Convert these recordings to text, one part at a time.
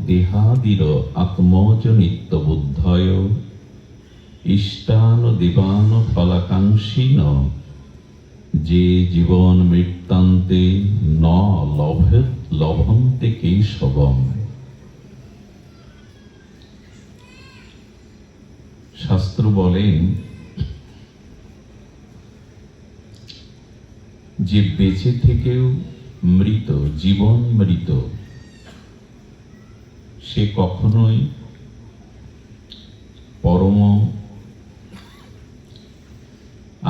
দেহাদির আত্মজ নিত্য বুদ্ধয় ইষ্টান দেবান ফলাকাঙ্ক্ষীন যে জীবন মৃত্যান্তে ন লভন্তে কেশবম। শাস্ত্র বলেন যে বেঁচে থেকেও মৃত, জীবন মৃত, সে কখনোই পরম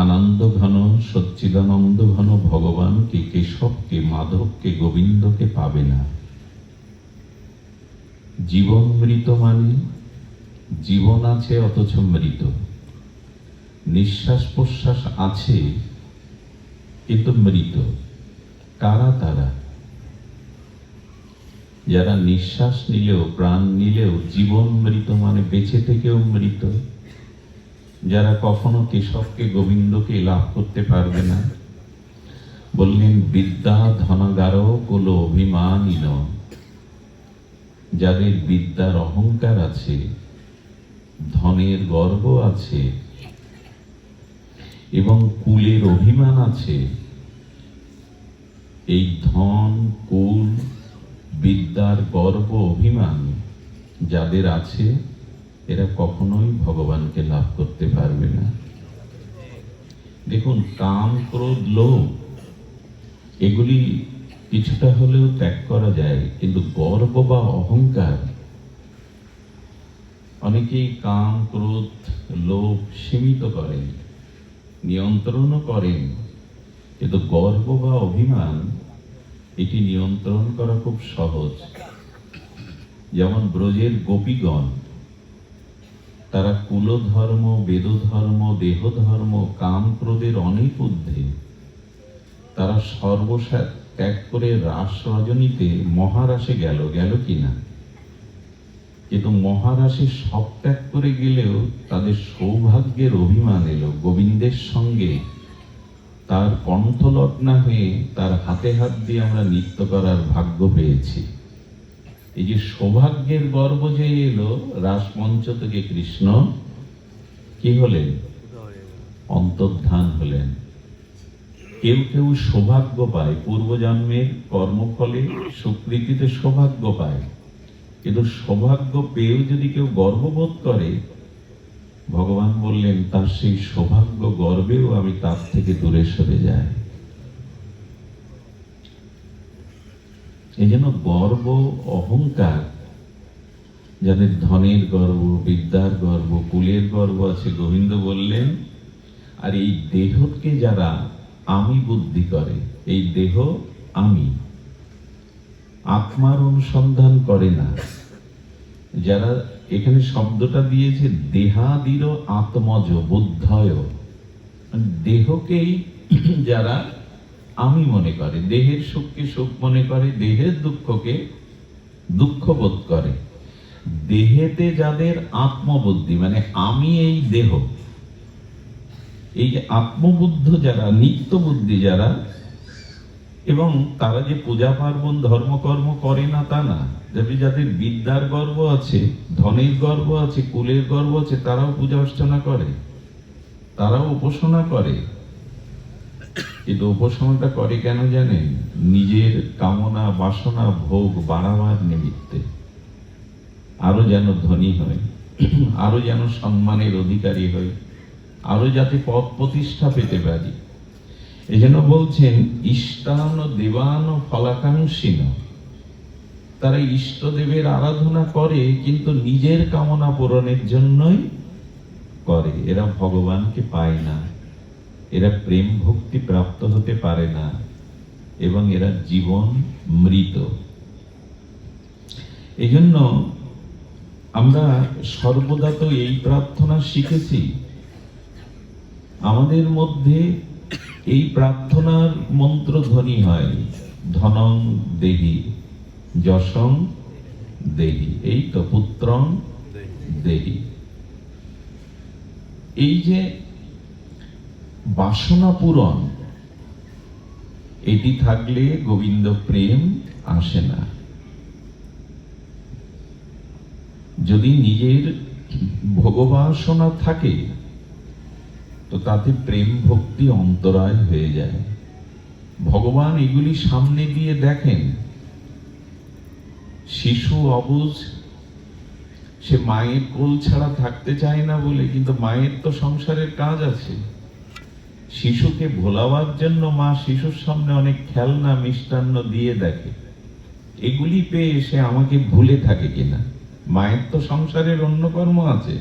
আনন্দ ঘন সচ্চিদানন্দ ঘন ভগবানকে, কেশবকে, মাধবকে, গোবিন্দকে পাবে না। জীবন মৃত মানে জীবন আছে অথচ মৃত, নিঃশ্বাস প্রশ্বাস আছে কিন্তু মৃত। কারা তারা? যারা নিঃশ্বাস নিলেও, প্রাণ নিলেও জীবন মৃত মানে বেঁচে থেকেও মৃত, যারা কখনো কেশবকে, গোবিন্দকে লাভ করতে পারবে না। বললেন বিদ্যা ধনাগার কুল অভিমানীন, যাদের বিদ্যার অহংকার আছে, ধনের গর্ব আছে এবং কুলের অভিমান আছে, এই ধন, কুল, বিদ্যার গর্ব, অভিমান যাদের আছে, এরা কখনোই ভগবানকে লাভ করতে পারবে না। দেখুন, কাম, ক্রোধ, লোভ এগুলি কিছুটা হলেও ত্যাগ করা যায়, কিন্তু গর্ব বা অহংকার, অনেকেই কাম, ক্রোধ, লোভ সীমিত করেন, নিয়ন্ত্রণও করেন, কিন্তু গর্ব বা অভিমান এটি নিয়ন্ত্রণ করা খুব সহজ। যেমন ব্রজের গোপীগণ, তারা কুলধর্ম, বেদধর্ম, দেহধর্ম, কাম, ক্রোধের অনেক ঊর্ধ্বে, তারা সর্বস্ব ত্যাগ করে রাস রজনীতে মহারাসে গেল কিনা? কিন্তু মহারাসে সব ত্যাগ করে গেলেও তাদের সৌভাগ্যের অভিমান এলো, গোবিন্দের সঙ্গে তার কণ্ঠলগ্না হয়ে তার হাতে হাত দিয়ে আমরা নৃত্য করার ভাগ্য পেয়েছি। এই যে সৌভাগ্যের গর্ব যে এলো, রাসমঞ্চ থেকে কৃষ্ণ কি হলেন? অন্তর্ধান হলেন। কেউ কেউ সৌভাগ্য পায়, পূর্বজন্মের কর্মফলে সুকৃতিতে সৌভাগ্য পায়, কিন্তু সৌভাগ্য পেয়েও যদি কেউ গর্ববোধ করে, ভগবান বললেন তার সেই সৌভাগ্য গর্বেও আমি তার থেকে দূরে সরে যাই। এই জন্য গর্ব, অহংকার, যাদের ধনের গর্ব, বিদ্যার গর্ব, কুলের গর্ব আছে, গোবিন্দ বললেন, আর এই দেহকে যারা আমি বুদ্ধি করে, এই দেহ আমি, আত্মার অনুসন্ধান করে না, যারা, এখানে শব্দটা দিয়েছে দেহাদির আত্মজ বুদ্ধয়, দেহকেই যারা আমি মনে করে, দেহের সুখকে সুখ মনে করে, দেহের দুঃখকে দুঃখ বোধ করে, দেহেতে যাদের আত্মবুদ্ধি মানে আমি এই দেহ, এই যে আত্মবুদ্ধ যারা, নিত্য বুদ্ধি যারা, এবং তারা যে পূজা পার্বণ ধর্মকর্ম করে না তা না, যাদের বিদ্যার গর্ব আছে, ধনের গর্ব আছে, কুলের গর্ব আছে, তারাও পূজা অর্চনা করে, তারাও উপাসনা করে। কিন্তু উপাসনাটা করে কেন জানেন? নিজের কামনা, বাসনা, ভোগ বাড়াবার নিমিত্তে, আরো যেন ধনী হয়, আরো যেন সম্মানের অধিকারী হয়, আরো যাতে পদ প্রতিষ্ঠা পেতে পারি। এই জন্য বলছেন ইষ্টান দেবান ফলাকাঙ্ক্ষীন, তারা ইষ্টদেবের আরাধনা করে কিন্তু নিজের কামনা পূরণের জন্যই করে। এরা ভগবানকে পায় না, এরা প্রেম ভক্তি প্রাপ্ত হতে পারে না, এবং এরা জীবন মৃত। এই জন্য আমরা সর্বদা তো এই প্রার্থনা শিখেছি, আমাদের মধ্যে এই প্রার্থনার মন্ত্র ধ্বনি হয়, ধনং দেহি, যশং দেহি, এই তো পুত্রং দেহি। এই যে বাসনা পূরণ, এটি থাকলে গোবিন্দ প্রেম আসে না। যদি নিজের ভোগবাসনা থাকে তো তাতে প্রেম ভক্তি অন্তরায় হয়ে যায়। ভগবান এগুলি সামনে দিয়ে দেখেন। শিশু অবুঝ, সে মায়ের কোল ছাড়া থাকতে চায় না বলে, কিন্তু মায়ের তো সংসারের কাজ আছে। শিশুকে ভোলাবার জন্য মা শিশুর সামনে অনেক খেলনা মিষ্টান্ন দিয়ে দেখে, এগুলি পেয়ে সে আমাকে ভুলে থাকে কিনা। মায়ের তো সংসারের অন্য কর্ম আছে।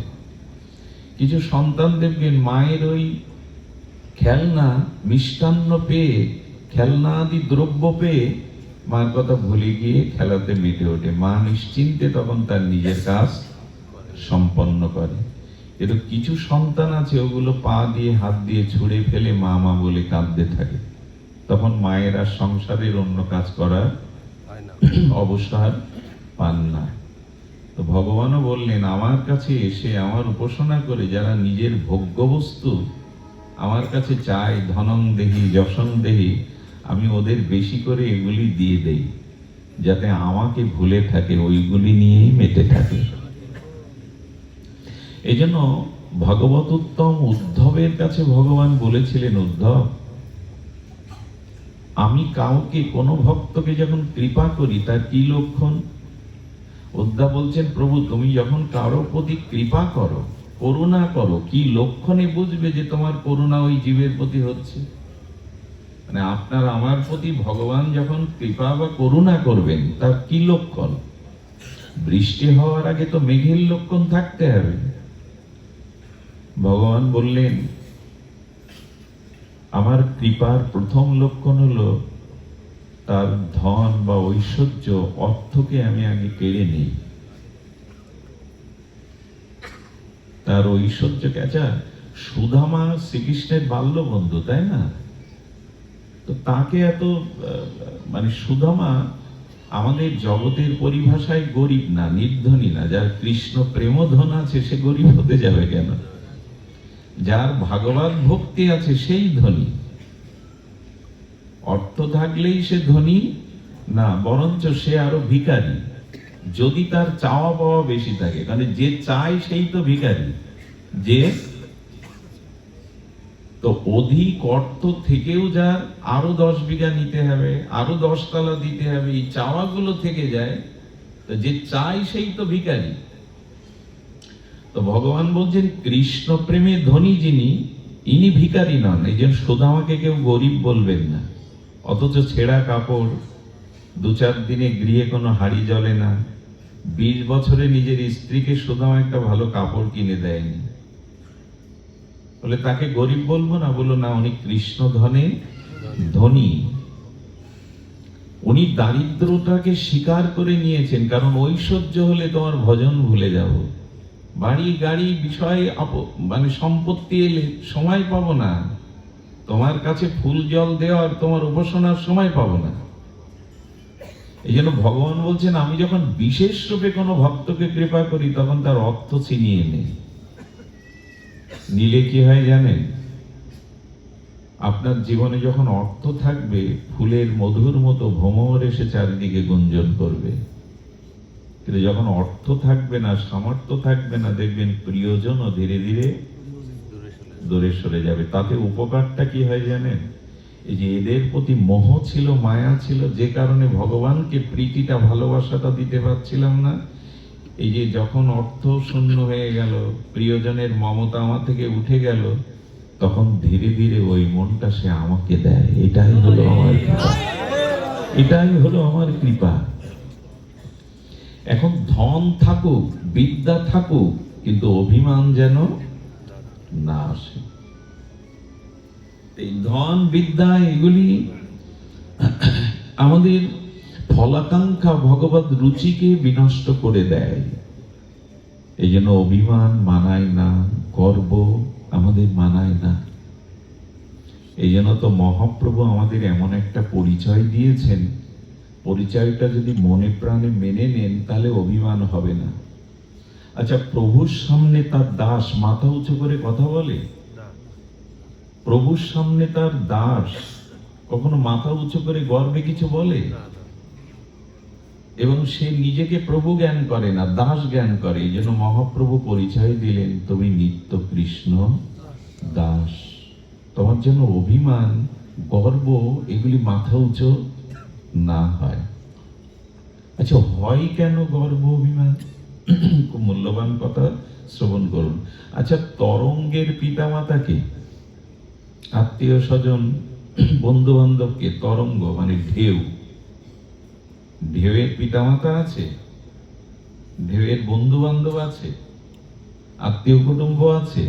কিছু সন্তান দেখবেন মায়ের ওই খেলনা মিষ্টান্ন পেয়ে, খেলনা আদি দ্রব্য পেয়ে মার কথা ভুলে গিয়ে খেলাতে মেতে ওঠে। মা নিশ্চিন্তে তখন তার নিজের কাজ সম্পন্ন করে। কিন্তু কিছু সন্তান আছে ওগুলো পা দিয়ে হাত দিয়ে ছুঁড়ে ফেলে মা মা বলে কাঁদতে থাকে। তখন মায়ের আর সংসারের অন্য কাজ করার অবসর পান না। তো ভগবানও বললেন, আমার কাছে এসে আমার উপাসনা করে যারা নিজের ভোগ্য বস্তু আমার কাছে চায়, ধনং দেহি যশং দেহি, আমি ওদের বেশি করে এগুলি দিয়ে দেই, যাতে আমাকে ভুলে থাকে, ওইগুলি নিয়েই মেতে থাকে। এই জন্য ভগবত উত্তম উদ্ধবের কাছে ভগবান বলেছিলেন, উদ্ধব, আমি কাউকে, কোনো ভক্তকে যখন কৃপা করি তার কি লক্ষণ? উদ্ধব বলছেন, প্রভু তুমি যখন কারো প্রতি কৃপা করো, করুণা করো, কি লক্ষণে বুঝবে যে তোমার করুণা ওই জীবের প্রতি হচ্ছে? মানে আপনার আমার প্রতি ভগবান যখন কৃপা বা করুণা করবেন তার কি লক্ষণ? বৃষ্টি হওয়ার আগে তো মেঘের লক্ষণ থাকতে হবে। ভগবান বললেন, আমার কৃপার প্রথম লক্ষণ হলো তার ধন বা ঐশ্বর্য, অর্থকে আমি আগে কেড়ে নিই। তার ঐশ্বর্যকে, আচ্ছা সুদামা শ্রীকৃষ্ণের বাল্য বন্ধু, তাই না? তো তাকে এত মানে সুদামা আমাদের জগতের পরিভাষায় গরিব না, নির্ধনী না। যার কৃষ্ণ প্রেমধন আছে সে গরিব হতে যাবে কেন? যার ভাগবত ভক্তি আছে সেই ধনী। অর্থ থাকলেই সে ধনী না, বরঞ্চ সে আরো ভিখারি, যদি তার চাওয়া পাওয়া বেশি থাকে। মানে যে চায় সেই তো ভিখারি। যে তো অধিক অর্থ থেকেও যার আরো 10 বিঘা নিতে হবে, আরো 10 তলা দিতে হবে, এই চাওয়াগুলো থেকে যায়, তো যে চায় সেই তো ভিখারি। তো ভগবান বলছেন, কৃষ্ণ প্রেমে ধনী যিনি, ইনি ভিখারি নন। এই জন্য সুদামাকে কেউ গরিব বলবেন না। অথচ ছেঁড়া কাপড়, 2-4 দিনে গৃহে কোনো হাড়ি জ্বলে না, 20 বছরে নিজের স্ত্রীকে সুদামা একটা ভালো কাপড় কিনে দেয়নি, বলে তাকে গরিব বলবো না? বলো না, উনি কৃষ্ণ ধনে ধনী। উনি দারিদ্রতাকে স্বীকার করে নিয়েছেন, কারণ ঐশ্বর্য হলে তোমার ভজন ভুলে যাব, বাড়ি গাড়ি বিষয় মানে সম্পত্তি এলে সময় পাবো না, তোমার কাছে ফুল জল দেওয়ার, তোমার উপাসনার সময় পাবো না। এই জন্য ভগবান বলছেন, আমি যখন বিশেষ রূপে কোনো ভক্তকে কৃপা করি তখন তার অর্থ ছিনিয়ে নেই। নিলে কি হয় জানেন? আপনার জীবনে যখন অর্থ থাকবে, ফুলের মধুর মতো ভ্রমর এসে চারিদিকে গুঞ্জন করবে। কিন্তু যখন অর্থ থাকবে না, সামর্থ্য থাকবে না, দেখবেন প্রিয়জনও ধীরে ধীরে দূরে সরে যাবে। তাতে উপকারটা কি হয় জানেন? এই যে এদের প্রতি মোহ ছিল, মায়া ছিল, যে কারণে ভগবানকে প্রীতিটা, ভালোবাসাটা দিতে পারছিলাম না। এই যে যখন অর্থ শূন্য হয়ে গেল, প্রিয়জনের মমতা আমার থেকে উঠে গেল, তখন ধীরে ধীরে ওই মনটা সে আমাকে দেয়। এটাই হলো আমার কৃপা, এটাই হলো আমার কৃপা। এখন ধন থাকুক, বিদ্যা থাকুক, কিন্তু অভিমান যেন না আসে। এই ধন বিদ্যা এগুলি আমাদের ফলাকাঙ্ক্ষা, ভগবত রুচিকে বিনষ্ট করে দেয়। এই জন্য অভিমান মানায় না, গর্ব আমাদের মানায় না। এই জন্য তো মহাপ্রভু আমাদের এমন একটা পরিচয় দিয়েছেন, পরিচয়টা যদি মনে প্রাণে মেনে নেন তাহলে অভিমান হবে না। আচ্ছা, প্রভুর সামনে তার দাস মাথা উঁচু করে কথা বলে? প্রভুর সামনে তার দাস কখনো মাথা উঁচু করে গর্বে কিছু বলে? এবং সে নিজেকে প্রভু জ্ঞান করে না, দাস জ্ঞান করে। এই জন্য মহাপ্রভু পরিচয় দিলেন, তুমি নিত্য কৃষ্ণ দাস। তোমার যেন অভিমান, গর্ব এগুলি মাথা উঁচু না হয়। আচ্ছা, হয় কেন গর্ব অভিমান? খুব মূল্যবান কথা, শ্রবণ করুন। আচ্ছা, তরঙ্গের পিতামাতাকে, আত্মীয় স্বজন, বন্ধু বান্ধবকে, তরঙ্গ মানে ঢেউ, ঢেউয়ের পিতামাতা আছে, ঢেউয়ের বন্ধু বান্ধব আছে, আত্মীয় কুটুম্ব আছে।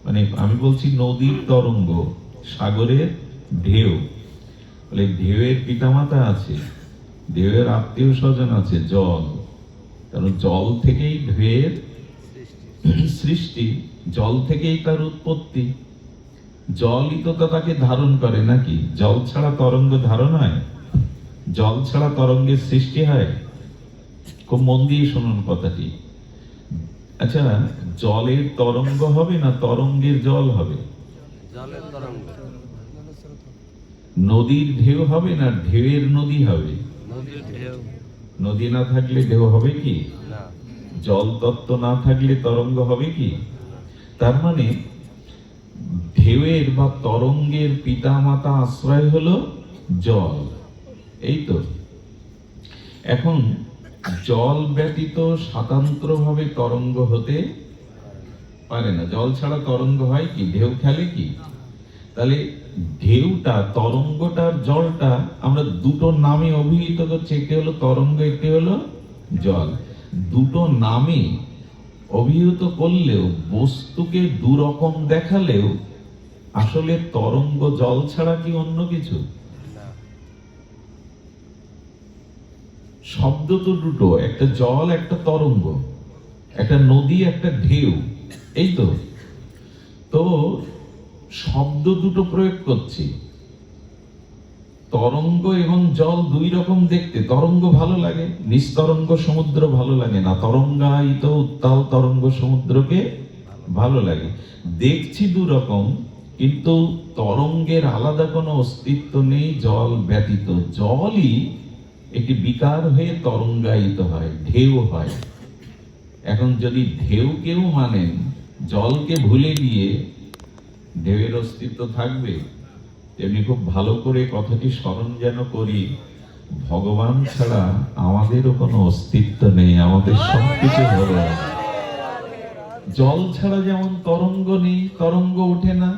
মানে আমি বলছি নদীর তরঙ্গ, সাগরের ঢেউ, বলে ঢেউয়ের পিতামাতা আছে, ঢেউয়ের আত্মীয় স্বজন আছে, জল। কারণ জল থেকেই ঢেউয়ের সৃষ্টি, জল থেকেই তার উৎপত্তি। জলই তো তাকে ধারণ করে নাকি? জল ছাড়া তরঙ্গ ধারণ হয়? জল ছাড়া তরঙ্গের সৃষ্টি হয়? খুব মন দিয়ে শুনুন কথাটি। আচ্ছা, জলের তরঙ্গ হবে না তরঙ্গের জল হবে? নদীর ঢেউ হবে না ঢেউয়ের নদী হবে? নদী না থাকলে ঢেউ হবে কি? জল তত্ত্ব না থাকলে তরঙ্গ হবে কি? তার মানে ঢেউয়ের বা তরঙ্গের পিতামাতা আশ্রয় হলো জল। এই তো। এখন জল ব্যতীত স্বতন্ত্রভাবে তরঙ্গ হতে পারে না। জল ছাড়া তরঙ্গ হয় কি? ঢেউ খেলে কি? তাহলে ঢেউটা, তরঙ্গটার জলটা আমরা দুটো নামে অভিহিত করছি, একটি হলো তরঙ্গ, একটি হলো জল। দুটো নামে অভিহিত করলেও, বস্তুকে দুরকম দেখালেও, আসলে তরঙ্গ জল ছাড়া কি অন্য কিছু? শব্দ তো দুটো, একটা জল, একটা তরঙ্গ, একটা নদী, একটা ঢেউ। এই তো। তো শব্দ দুটো প্রয়োগ করছি। তরঙ্গ এবং জল দুই রকম দেখতে। তরঙ্গ ভালো লাগে, নিস্তরঙ্গ সমুদ্র ভালো লাগে না। তরঙ্গায়িত উত্তাল তরঙ্গ সমুদ্রকে ভালো লাগে। দেখছি দু রকম, কিন্তু তরঙ্গের আলাদা কোনো অস্তিত্ব নেই জল ব্যতীত। জলই একটি বিকার হয়ে তরঙ্গায়িত হয়, ঢেউ হয়। এখন যদি ঢেউ কেউ মানেন, জলকে ভুলে গিয়ে ঢেউয়ের অস্তিত্ব থাকবে? তেমনি খুব ভালো করে কথাটি স্মরণ যেন করি, ভগবান ছাড়া আমাদেরও কোনো অস্তিত্ব নেই, আমাদের সবকিছু হলো। জল ছাড়া যেমন তরঙ্গ নেই, তরঙ্গ ওঠে না,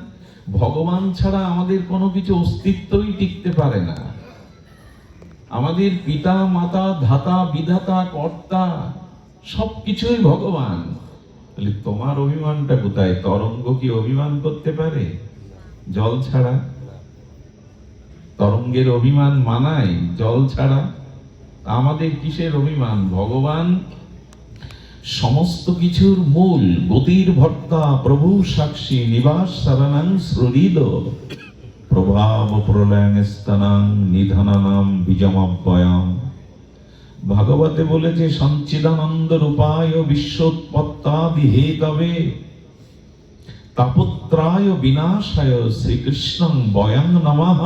ভগবান ছাড়া আমাদের কোনো কিছু অস্তিত্বই টিকতে পারে না। আমাদের পিতা, মাতা, ধাতা, বিধাতা, কর্তা সবকিছুই ভগবান। তাহলে তোমার অভিমানটা কোথায়? তরঙ্গ কি অভিমান করতে পারে জল ছাড়া? তরঙ্গের অভিমান মানায় জল ছাড়া? আমাদের কিসের অভিমান? ভগবান সমস্ত কিছুর মূল, গতির ভর্তা, প্রভু সাক্ষী, নিবাস শরণং শ্রুরিদ, প্রভাব প্রলয়ং স্তনাং নিধনানাম বীজমাব্যয়াম। ভাগবতে বলেছে, সঞ্চিদানন্দ রূপায় বিশ্বোৎপত্তাদি হেতবে তাপত্রায় বিনাশায় শ্রীকৃষ্ণং বয়ং নমঃ।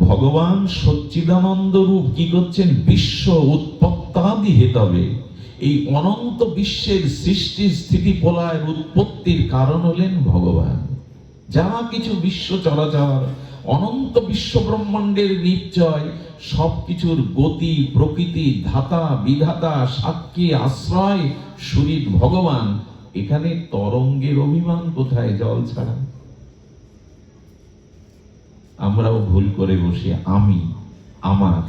ভগবান সচ্চিদানন্দ রূপ কি করছেন? বিশ্ব উৎপত্তাদি হেতবে, এই অনন্ত বিশ্বের সৃষ্টি, স্থিতি, প্রলয়ের উৎপত্তির কারণ হলেন ভগবান। যা কিছু বিশ্ব চরাচর, অনন্ত বিশ্ব ব্রহ্মাণ্ডের নিশ্চয়, সবকিছুর গতি, প্রকৃতি, ধাতা, বিধাতা, সাক্ষী, আশ্রয় শরীর ভগবান। এখানে তরঙ্গের অভিমান কোথায় জল ছাড়া? আমরাও ভুল করে বসে আমি, আমার।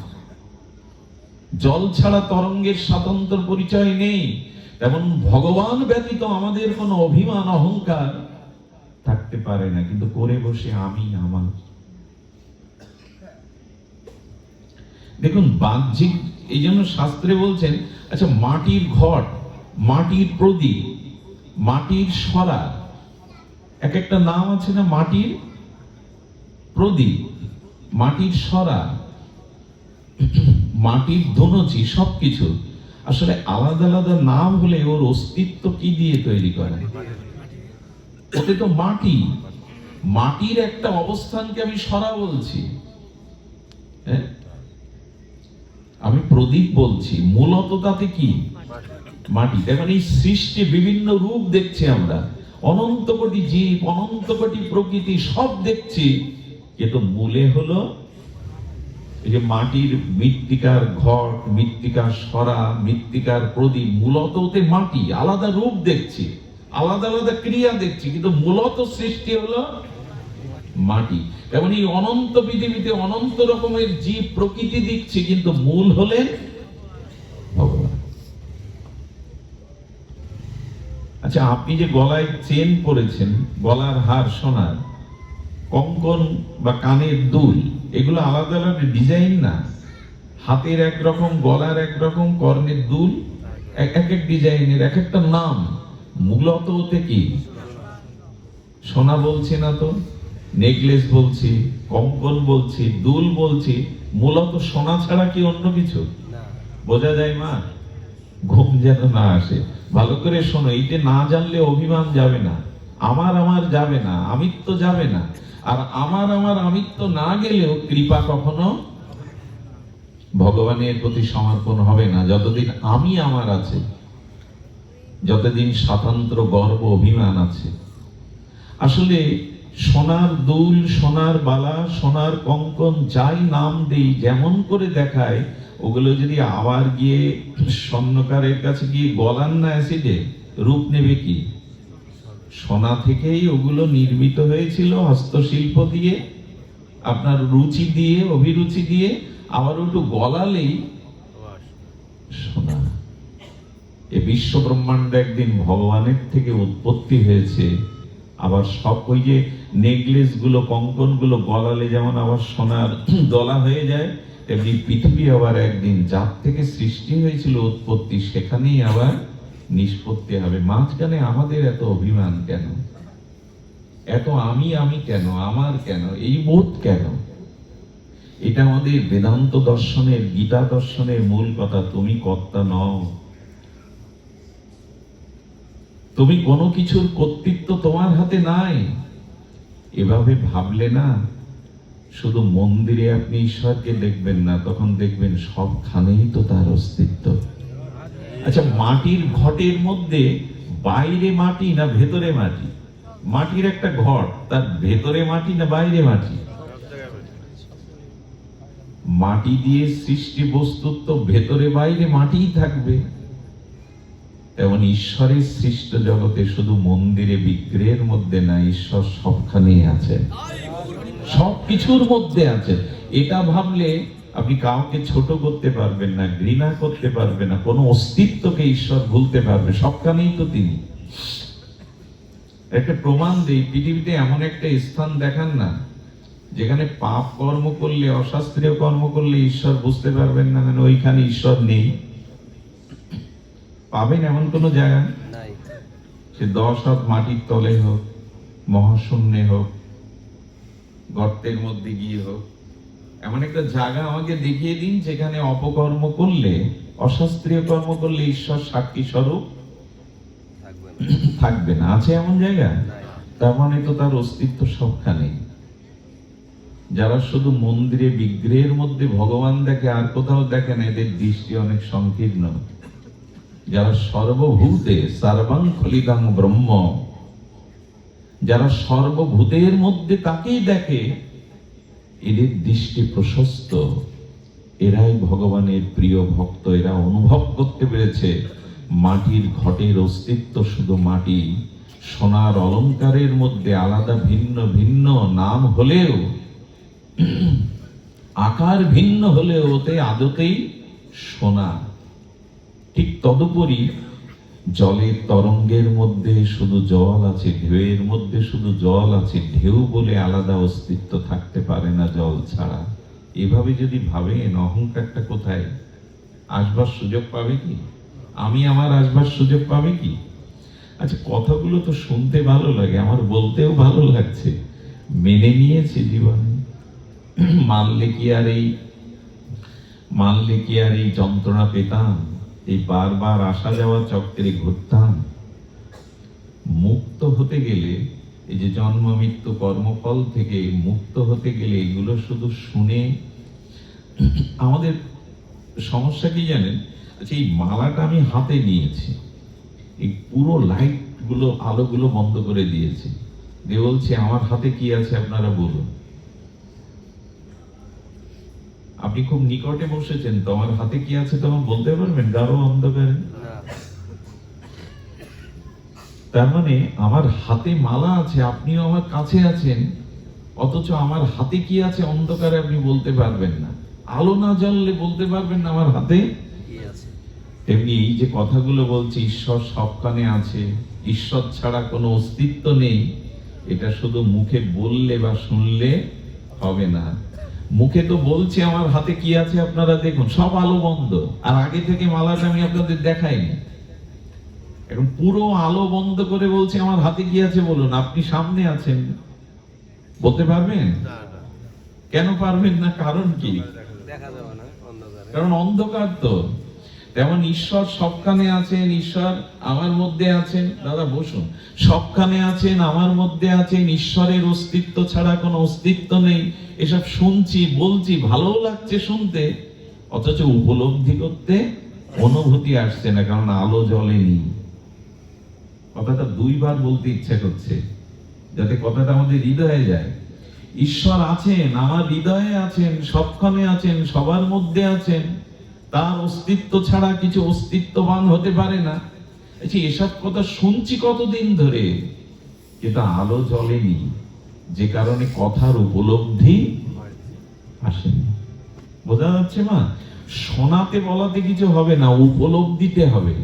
জল ছাড়া তরঙ্গের স্বতন্ত্র পরিচয় নেই। তেমন ভগবান ব্যতীত আমাদের কোনো অভিমান, অহংকার থাকতে পারে না, কিন্তু করে বসে আমি, আমার। দেখুন, বাহ্যিক, এই জন্য শাস্ত্রে বলছেন, আচ্ছা, মাটির ঘট, মাটির প্রদীপ, মাটির সরা, এক একটা নাম আছে না? মাটির প্রদীপ, মাটির সরা, মাটির ধনুচি, সবকিছু আসলে আলাদা আলাদা নাম হলে ওর অস্তিত্ব কি দিয়ে তৈরি করে? ওতে তো মাটি, মাটির একটা অবস্থানকে আমি সরা বলছি। আমি প্রদীপ বলছি, মূলত তাতে কি? মাটি। তার মানে এই সৃষ্টি বিভিন্ন রূপ দেখছি আমরা, অনন্ত কোটি জীব, অনন্ত কোটি প্রকৃতি সব দেখছি, কিন্তু মূলে হলো এই যে মাটির মৃত্তিকার ঘট, মৃত্তিকার সরা, মৃত্তিকার প্রদীপ, মূলত ওতে মাটি। আলাদা রূপ দেখছি, আলাদা আলাদা ক্রিয়া দেখছি, কিন্তু মূলত সৃষ্টি হলো মাটি। তেমন এই অনন্ত পৃথিবীতে অনন্ত রকমের জীব প্রকৃতি দেখছি, কিন্তু মূল হলেন ভগবান। আচ্ছা, আপনি যে গলায় চেন পরেছেন, গলার হার সোনার, কঙ্কন বা কানের দুল, এগুলো আলাদা আলাদা ডিজাইন না? হাতের একরকম, গলার একরকম, কর্ণের দুল এক এক ডিজাইনের, এক একটা নাম। মূলত ওতে কি? সোনা বলছি না তো, নেকলেস বলছি, কঙ্কন বলছি, দুল বলছি, মূলত সোনা ছাড়া কি অন্য কিছু বোঝা যায়? মা, ঘুম যেন না আসে, ভালো করে শোনো। এইটা না জানলে অভিমান যাবে না, আমার আমার যাবে না, আমিত্ব যাবে না। আর আমার আমার আমিত্ব না গেলেও কৃপা কখনো ভগবানের প্রতি সমর্পণ হবে না, যতদিন আমি আমার আছে, যতদিন স্বাতন্ত্র গর্ব অভিমান আছে। আসলে সোনার দুল, সোনার বালা, সোনার কঙ্কন, যাই নাম দেই, যেমন করে দেখায়, ওগুলো যদি আবার গিয়ে স্বর্ণকারের কাছে গিয়ে গলান না অ্যাসিডে, রূপ নেবে কি? সোনা থেকেই ওগুলো নির্মিত হয়েছিল, হস্তশিল্প দিয়ে, আপনার রুচি দিয়ে, অভিরুচি দিয়ে, আবার একটু গলালেই সোনা। এই বিশ্ব ব্রহ্মাণ্ড একদিন ভগবানের থেকে উৎপত্তি হয়েছে। আবার সব ওই যে নেকলেস গুলো, কঙ্কন গুলো গলালে যেমন আবার সোনার দলা হয়ে যায়, তেমনি পৃথিবী আবার একদিন যার থেকে সৃষ্টি হয়েছিল উৎপত্তি, সেখানেই আবার নিষ্পত্তি হবে। মাঝখানে আমাদের এত অভিমান কেন? এত আমি আমি কেন? আমার কেন? এই বোধ কেন? এটা আমাদের বেদান্ত দর্শনের, গীতা দর্শনের মূল কথা। তুমি কর্তা নও, তুমি কোনো কিছুর কর্তৃত্ব তোমার হাতে নাই। এভাবে ভাবলে না, শুধু মন্দিরে আপনি ঈশ্বরকে দেখবেন না, তখন দেখবেন সবখানেই তো তার অস্তিত্ব। আচ্ছা, মাটির ঘটের মধ্যে বাইরে মাটি না ভেতরে মাটি? মাটির একটা ঘট, তার ভেতরে মাটি না বাইরে মাটি? মাটি দিয়ে সৃষ্টি বস্তুর তো ভেতরে বাইরে মাটিই থাকবে। তেমন ঈশ্বরের সৃষ্ট জগতে শুধু মন্দিরে বিগ্রহের মধ্যে না, ঈশ্বর সবখানেই আছে, সবকিছুর মধ্যে আছে। এটা ভাবলে আপনি কাউকে ছোট করতে পারবেন না, ঘৃণা করতে পারবেন না, কোনো অস্তিত্বকে ঈশ্বর ভুলতে পারবে, সবখানেই তো তিনি। একটা প্রমাণ দেই, পৃথিবীতে এমন একটা স্থান দেখান না যেখানে পাপ কর্ম করলে, অশাস্ত্রীয় কর্ম করলে ঈশ্বর বুঝতে পারবেন না, মানে ওইখানে ঈশ্বর নেই। পাবেন এমন কোন জায়গা? সে 10 হাত মাটির তলে হোক, মহাশূন্যে হোক, গর্তের মধ্যে গিয়ে হোক, এমন একটা জায়গা আমাকে দেখিয়ে দিন যেখানে অপকর্ম করলে, অশাস্ত্রীয় কর্ম করলে ঈশ্বর সাক্ষী স্বরূপ থাকবে না। আছে এমন জায়গা? তার মানে তো তার অস্তিত্ব সবখানে। যারা শুধু মন্দিরে বিগ্রহের মধ্যে ভগবান দেখে, আর কোথাও দেখে না, এদের দৃষ্টি অনেক সংকীর্ণ। যারা সর্বভূতে সর্বং খলিদং ব্রহ্ম, যারা সর্বভূতের মধ্যে তাকেই দেখে, এদের দৃষ্টি প্রশস্ত, এরাই ভগবানের প্রিয় ভক্ত। এরা অনুভব করতে পেরেছে মাটির ঘটের অস্তিত্ব শুধু মাটি। সোনার অলংকারের মধ্যে আলাদা ভিন্ন ভিন্ন নাম হলেও, আকার ভিন্ন হলেও, ওতে আদতেই সোনা। ঠিক তদুপরি জলের তরঙ্গের মধ্যে শুধু জল আছে, ঢেউয়ের মধ্যে শুধু জল আছে, ঢেউ বলে আলাদা অস্তিত্ব থাকতে পারে না জল ছাড়া। এভাবে যদি ভাবেন, অহংকারটা কোথায় আসবার সুযোগ পাবে কি? আমি আমার আসবার সুযোগ পাবে কি? আচ্ছা, কথাগুলো তো শুনতে ভালো লাগে, আমার বলতেও ভালো লাগছে, মেনে নিয়েছি জীবনে। মানলে কি আর এই যন্ত্রণা পেতাম? এই বারবার আসা যাওয়া চক্রে ঘুরতাম। মুক্ত হতে গেলে, এই যে জন্ম মৃত্যু কর্মফল থেকে মুক্ত হতে গেলে, এগুলো শুধু শুনে আমাদের সমস্যা কি জানেন, আচ্ছা এই মালাটা আমি হাতে নিয়েছি, এই পুরো লাইট গুলো আলোগুলো বন্ধ করে দিয়েছি, দিয়ে বলছে আমার হাতে কি আছে আপনারা বলুন। আপনি খুব নিকটে বসেছেন তো, আমার হাতে কি আছে তখন বলতে পারবেন গাঢ় অন্ধকারে? তার মানে আমার হাতে মালা আছে, আপনিও আমার কাছে আছেন, অথচ আমার হাতে কি আছে অন্ধকারে আপনি বলতে পারবেন না। আলো না জ্বললে বলতে পারবেন না আমার হাতে কি আছে। তেমনি এই যে কথাগুলো বলছি, ঈশ্বর সবখানে আছে, ঈশ্বর ছাড়া কোনো অস্তিত্ব নেই, এটা শুধু মুখে বললে বা শুনলে হবে না। মুখে তো বলছি আমার হাতে কি আছে আপনারা দেখুন, সব আলো বন্ধ, আর আগে থেকে মালাটা আমি আপনাদের দেখাইনি। এখন পুরো আলো বন্ধ করে বলছি আমার হাতে কি আছে বলুন, আপনি সামনে আছেন, বলতে পারবেন? কেন পারবেন না? কারণ কি? কারণ অন্ধকার তো। তেমন ঈশ্বর সবখানে আছেন, ঈশ্বর আমার মধ্যে আছেন। দাদা বসুন। সবখানে আছেন, আমার মধ্যে আছেন, ঈশ্বরের অস্তিত্ব ছাড়া কোনো অস্তিত্ব নেই। এসব শুনছি, বলছি, ভালো লাগছে শুনতে, অথচ উপলব্ধি করতে অনুভূতি আসছে না, কারণ আলো জ্বলেনি। কথাটা দুইবার বলতে ইচ্ছা করছে, যাতে কথাটা আমাদের হৃদয়ে যায়। ঈশ্বর আছেন, আমার হৃদয়ে আছেন, সবখানে আছেন, সবার মধ্যে আছেন, তার অস্তিত্ব ছাড়া কিছু অস্তিত্ববান হতে পারে না। এসব কথা শুনছি কতদিন ধরে, কিন্তু আলো জ্বলেনি, যে কারণে কথার উপলব্ধি আসেনি। বোঝা যাচ্ছে মা? শোনাতে বলাতে কিছু হবে না, উপলব্ধিতে হবে।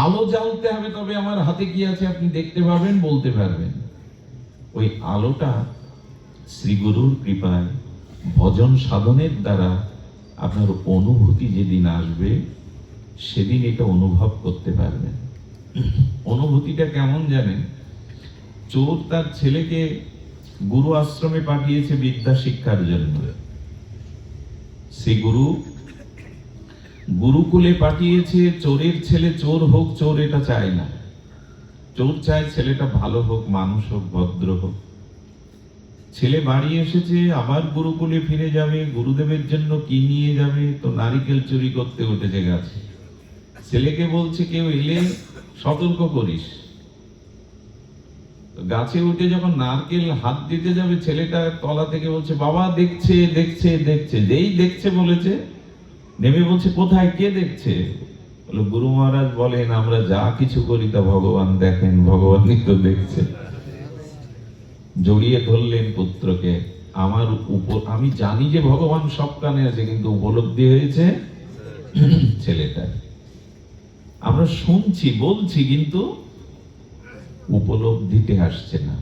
আলো জ্বালতে হবে, তবে আমার হাতে কি আছে আপনি দেখতে পাবেন, বলতে পারবেন। ওই আলোটা শ্রীগুরুর কৃপায়, ভজন সাধনের দ্বারা আপনার অনুভূতি যেদিন আসবে, সেদিন এটা অনুভব করতে পারবেন। অনুভূতিটা কেমন জানেন? চোর তার ছেলেকে গুরু আশ্রমে পাঠিয়েছে বিদ্যা শিক্ষার জন্য। সে গুরুকুলে পাঠিয়েছে। চোরের ছেলে চোর হোক, চোর এটা চায় না। চোর চায় ছেলেটা ভালো হোক, মানুষ হোক, ভদ্র হোক। ছেলে বাড়ি এসেছে, আবার গুরুকুলে ফিরে যাবে, গুরুদেবের জন্য কি নিয়ে যাবে, তো নারিকেল চুরি করতে উঠেছে গাছে। ছেলেকে বলছে কেউ এলে সতর্ক করিস। গাছে উঠে যখন নারকেল হাত দিতে যাবে, ছেলেটা তলা থেকে বলছে বাবা দেখছে দেখছে দেখছে। যেই দেখছে বলেছে, নেমে বলছে কোথায়, কে দেখছে? বলে গুরু মহারাজ বলেন আমরা যা কিছু করি তা ভগবান দেখেন, ভগবানই তো দেখছে। জড়িয়ে ধরলেন পুত্রকে। আমি জানি যে ভগবান সব কানে আছে, কিন্তু উপলব্ধি হয়েছে ছেলেটা। আমরা শুনছি, বলছি, কিন্তু উপলব্ধিতে আসছে না।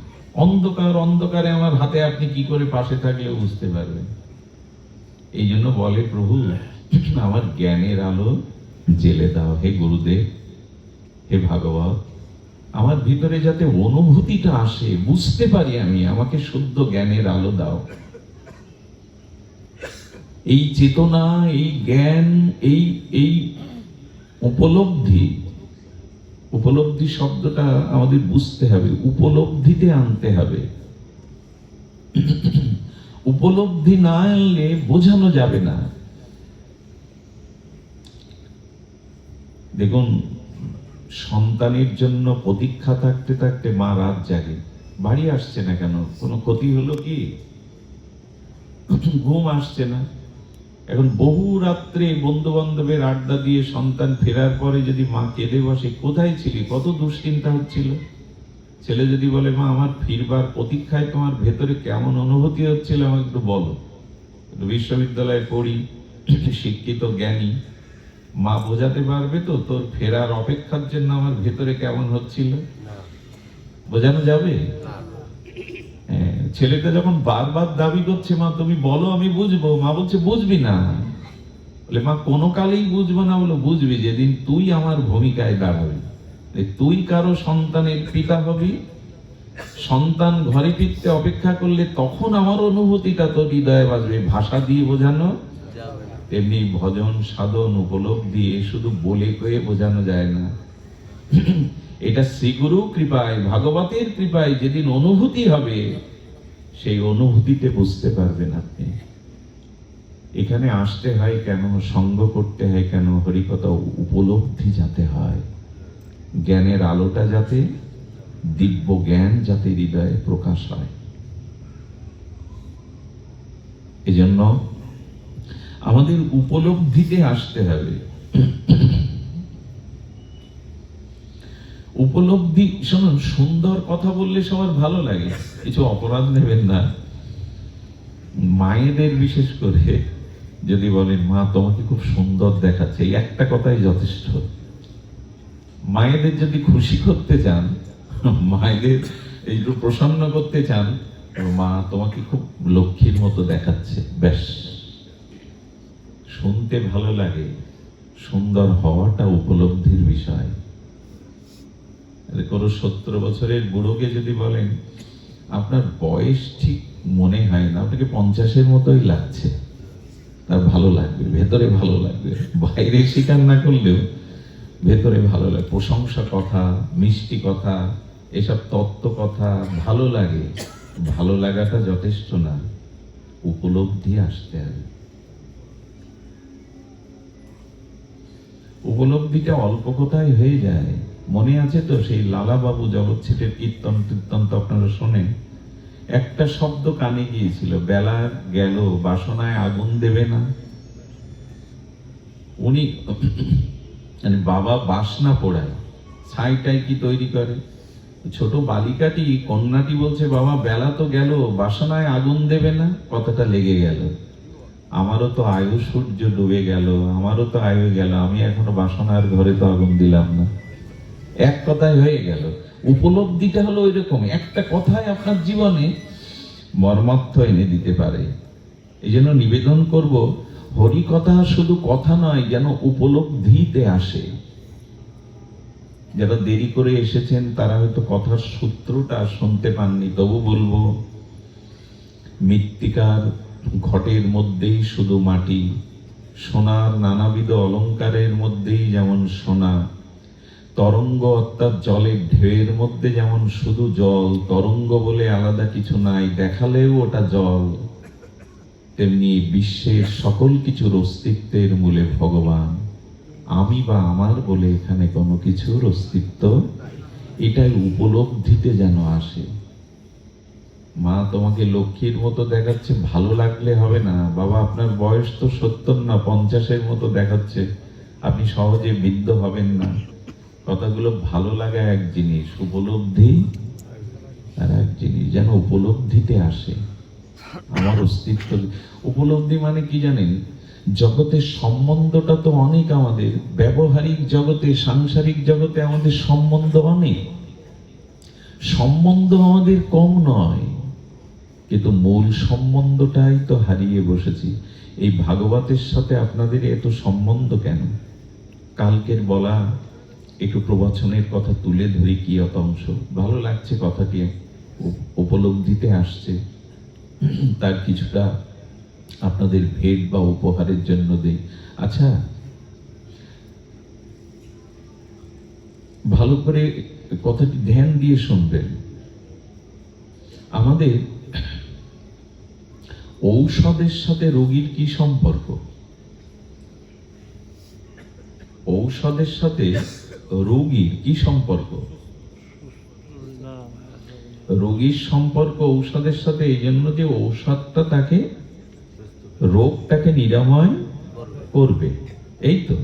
অন্ধকারে আমার হাতে আপনি কি করে পাশে থাকলে বুঝতে পারবেন। এই জন্য বলে প্রভু আমার জ্ঞানের আলো জেলে দাও, হে গুরুদেব, হে ভাগবত। আমার ভিতরে যাতে অনুভূতিটা আসে, বুঝতে পারি আমি, আমাকে শুদ্ধ জ্ঞানের আলো দাও। এই চেতনা, এই জ্ঞান, এই উপলব্ধি শব্দটা আমাদের বুঝতে হবে, উপলব্ধিতে আনতে হবে। উপলব্ধি না আনলে বোঝানো যাবে না। দেখুন, সন্তানের জন্য প্রতীক্ষা থাকতে থাকতে মা রাত জাগে, বাড়ি আসছে না কেন, কোনো ক্ষতি হলো কি? ঘুম আসছে না। এখন বহু রাত্রে বন্ধু বান্ধবের আড্ডা দিয়ে সন্তান ফেরার পরে যদি মা কেঁদে বসে, কোথায় ছিলি, কত দুশ্চিন্তা হচ্ছিল। ছেলে যদি বলে মা আমার ফিরবার প্রতীক্ষায় তোমার ভেতরে কেমন অনুভূতি হচ্ছিল আমাকে একটু বলো। বিশ্ববিদ্যালয়ে পড়ি, শিক্ষিত জ্ঞানী, মা বোঝাতে পারবে তো তোর ফেরার অপেক্ষার জন্য আমার ভেতরে কেমন হচ্ছিল? বোঝানো যাবে? ছেলেটা যখন বারবার দাবি করছে মা তুমি বলো আমি বুঝবো, মা বলছে বুঝবি না। বলে মা কোনো কালেই বুঝবো না। বলো বুঝবি যেদিন তুই আমার ভূমিকায় দাঁড়াবি, তুই কারো সন্তানের পিতা হবি, সন্তান ঘরে ফিরতে অপেক্ষা করলে তখন আমার অনুভূতিটা তোর হৃদয়ে বাজবে। ভাষা দিয়ে বোঝানো তেমনি ভজন সাধন উপলব্ধি শুধু বলে কয়ে বোঝানো যায় না। এটা শ্রীগুরু কৃপায়, ভাগবতের কৃপায় যেদিন অনুভূতি হবে, সেই অনুভূতিতে বুঝতে পারবেন আপনি। এখানে আসতে হয় কেন, সঙ্গ করতে হয় কেন? হরিকথা উপলব্ধি যাতে হয়, জ্ঞানের আলোটা যাতে, দিব্য জ্ঞান যাতে হৃদয়ে প্রকাশ হয়। এজন্য আমাদের উপলব্ধিতে আসতে হবে। উপলব্ধি, শুনুন, সুন্দর কথা বললে সবার ভালো লাগে, কিছু অপরাধ নেবেন না। মায়েদের বিশেষ করে যদি বলেন, মা তোমাকে খুব সুন্দর দেখাচ্ছে, এই একটা কথাই যথেষ্ট। মায়েদের যদি খুশি করতে চান, মায়েদের একটু প্রসন্ন করতে চান, মা তোমাকে খুব লক্ষ্মীর মতো দেখাচ্ছে, ব্যাস। শুনতে ভালো লাগে, সুন্দর হওয়াটা উপলব্ধির বিষয়। কোনো 70 বছরের বুড়োকে যদি বলেন আপনার বয়স ঠিক মনে হয় না, আপনাকে 50-এর মতোই লাগছে, তার ভালো লাগবে, ভেতরে ভালো লাগবে, বাইরে স্বীকার না করলেও ভেতরে ভালো লাগে। প্রশংসা কথা, মিষ্টি কথা, এসব তত্ত্ব কথা ভালো লাগে। ভালো লাগাটা যথেষ্ট না, উপলব্ধি আসতে হবে। উপলব্ধিটা অল্প কথায় হয়ে যায়। মনে আছে তো সেই লালাবাবু জগৎ ছিটের কীর্তন টীর্তন তো আপনারা শোনেন। একটা শব্দ কানে গিয়েছিল, বেলা গেল বাসনায় আগুন দেবে না। উনি মানে বাবা বাসনা পোড়ায়, ছাইটাই কি তৈরি করে। ছোট বালিকাটি, কন্যাটি বলছে, বাবা বেলা তো গেল বাসনায় আগুন দেবে না। কথাটা লেগে গেল, আমারও তো আয়ু সূর্য ডুবে গেল, আমারও তো আয়ু গেল, আমি এখনো বাসনার ঘরে তো আগুন দিলাম না। এক কথায় হয়ে গেল। উপলব্ধিটা হলো ওই রকম, একটা কথায় আপনার জীবনে মর্মার্থ এনে দিতে পারে। এই জন্য নিবেদন করব, হরি কথা শুধু কথা নয়, যেন উপলব্ধিতে আসে। যারা দেরি করে এসেছেন তারা হয়তো কথার সূত্রটা শুনতে পাননি, তবু বলবো, মৃত্তিকার ঘটের মধ্যেই শুধু মাটি, সোনার নানাবিধ অলঙ্কারের মধ্যেই যেমন সোনা, তরঙ্গ অর্থাৎ জলের ঢেউয়ের মধ্যে যেমন শুধু জল, তরঙ্গ বলে আলাদা কিছু নাই, দেখালেও ওটা জল, তেমনি বিশ্বের সকল কিছুর অস্তিত্বের মূলে ভগবান। আমি বা আমার বলে এখানে কোনো কিছুর অস্তিত্ব, এটাই উপলব্ধিতে যেন আসে। মা তোমাকে লক্ষ্মীর মতো দেখাচ্ছে, ভালো লাগলে হবে না। বাবা আপনার বয়স তো 70 না 50-এর মতো দেখাচ্ছে, আপনি সহজে বিদ্ধ হবেন না। কথাগুলো ভালো লাগা এক জিনিস, উপলব্ধি আর এক জিনিস, যেন উপলব্ধিতে আসে আমার অস্তিত্ব। উপলব্ধি মানে কি জানেন? জগতের সম্বন্ধটা তো অনেক, আমাদের ব্যবহারিক জগতে, সাংসারিক জগতে আমাদের সম্বন্ধ অনেক, সম্বন্ধ আমাদের কম নয়, কিন্তু মূল সম্বন্ধটাই তো হারিয়ে বসেছি। এই ভাগবতের সাথে আপনাদের এত সম্বন্ধ কেন? কালকের বলা একটু প্রবচনের কথা তুলে ধরি, কি অত অংশ ভালো লাগছে, কথাটি উপলব্ধিতে আসছে, তার কিছুটা আপনাদের ভেট বা উপহারের জন্য দেই। আচ্ছা, ভালো করে কথাটি ধ্যান দিয়ে শুনবেন। আমাদের ঔষধের সাথে রোগীর কি সম্পর্ক? ঔষধের সাথে রোগীর কি সম্পর্ক? রোগীর সম্পর্ক ঔষধের সাথে এই জন্য যে ঔষধটা তাকে, রোগটাকে নিরাময় করবে, এই তো।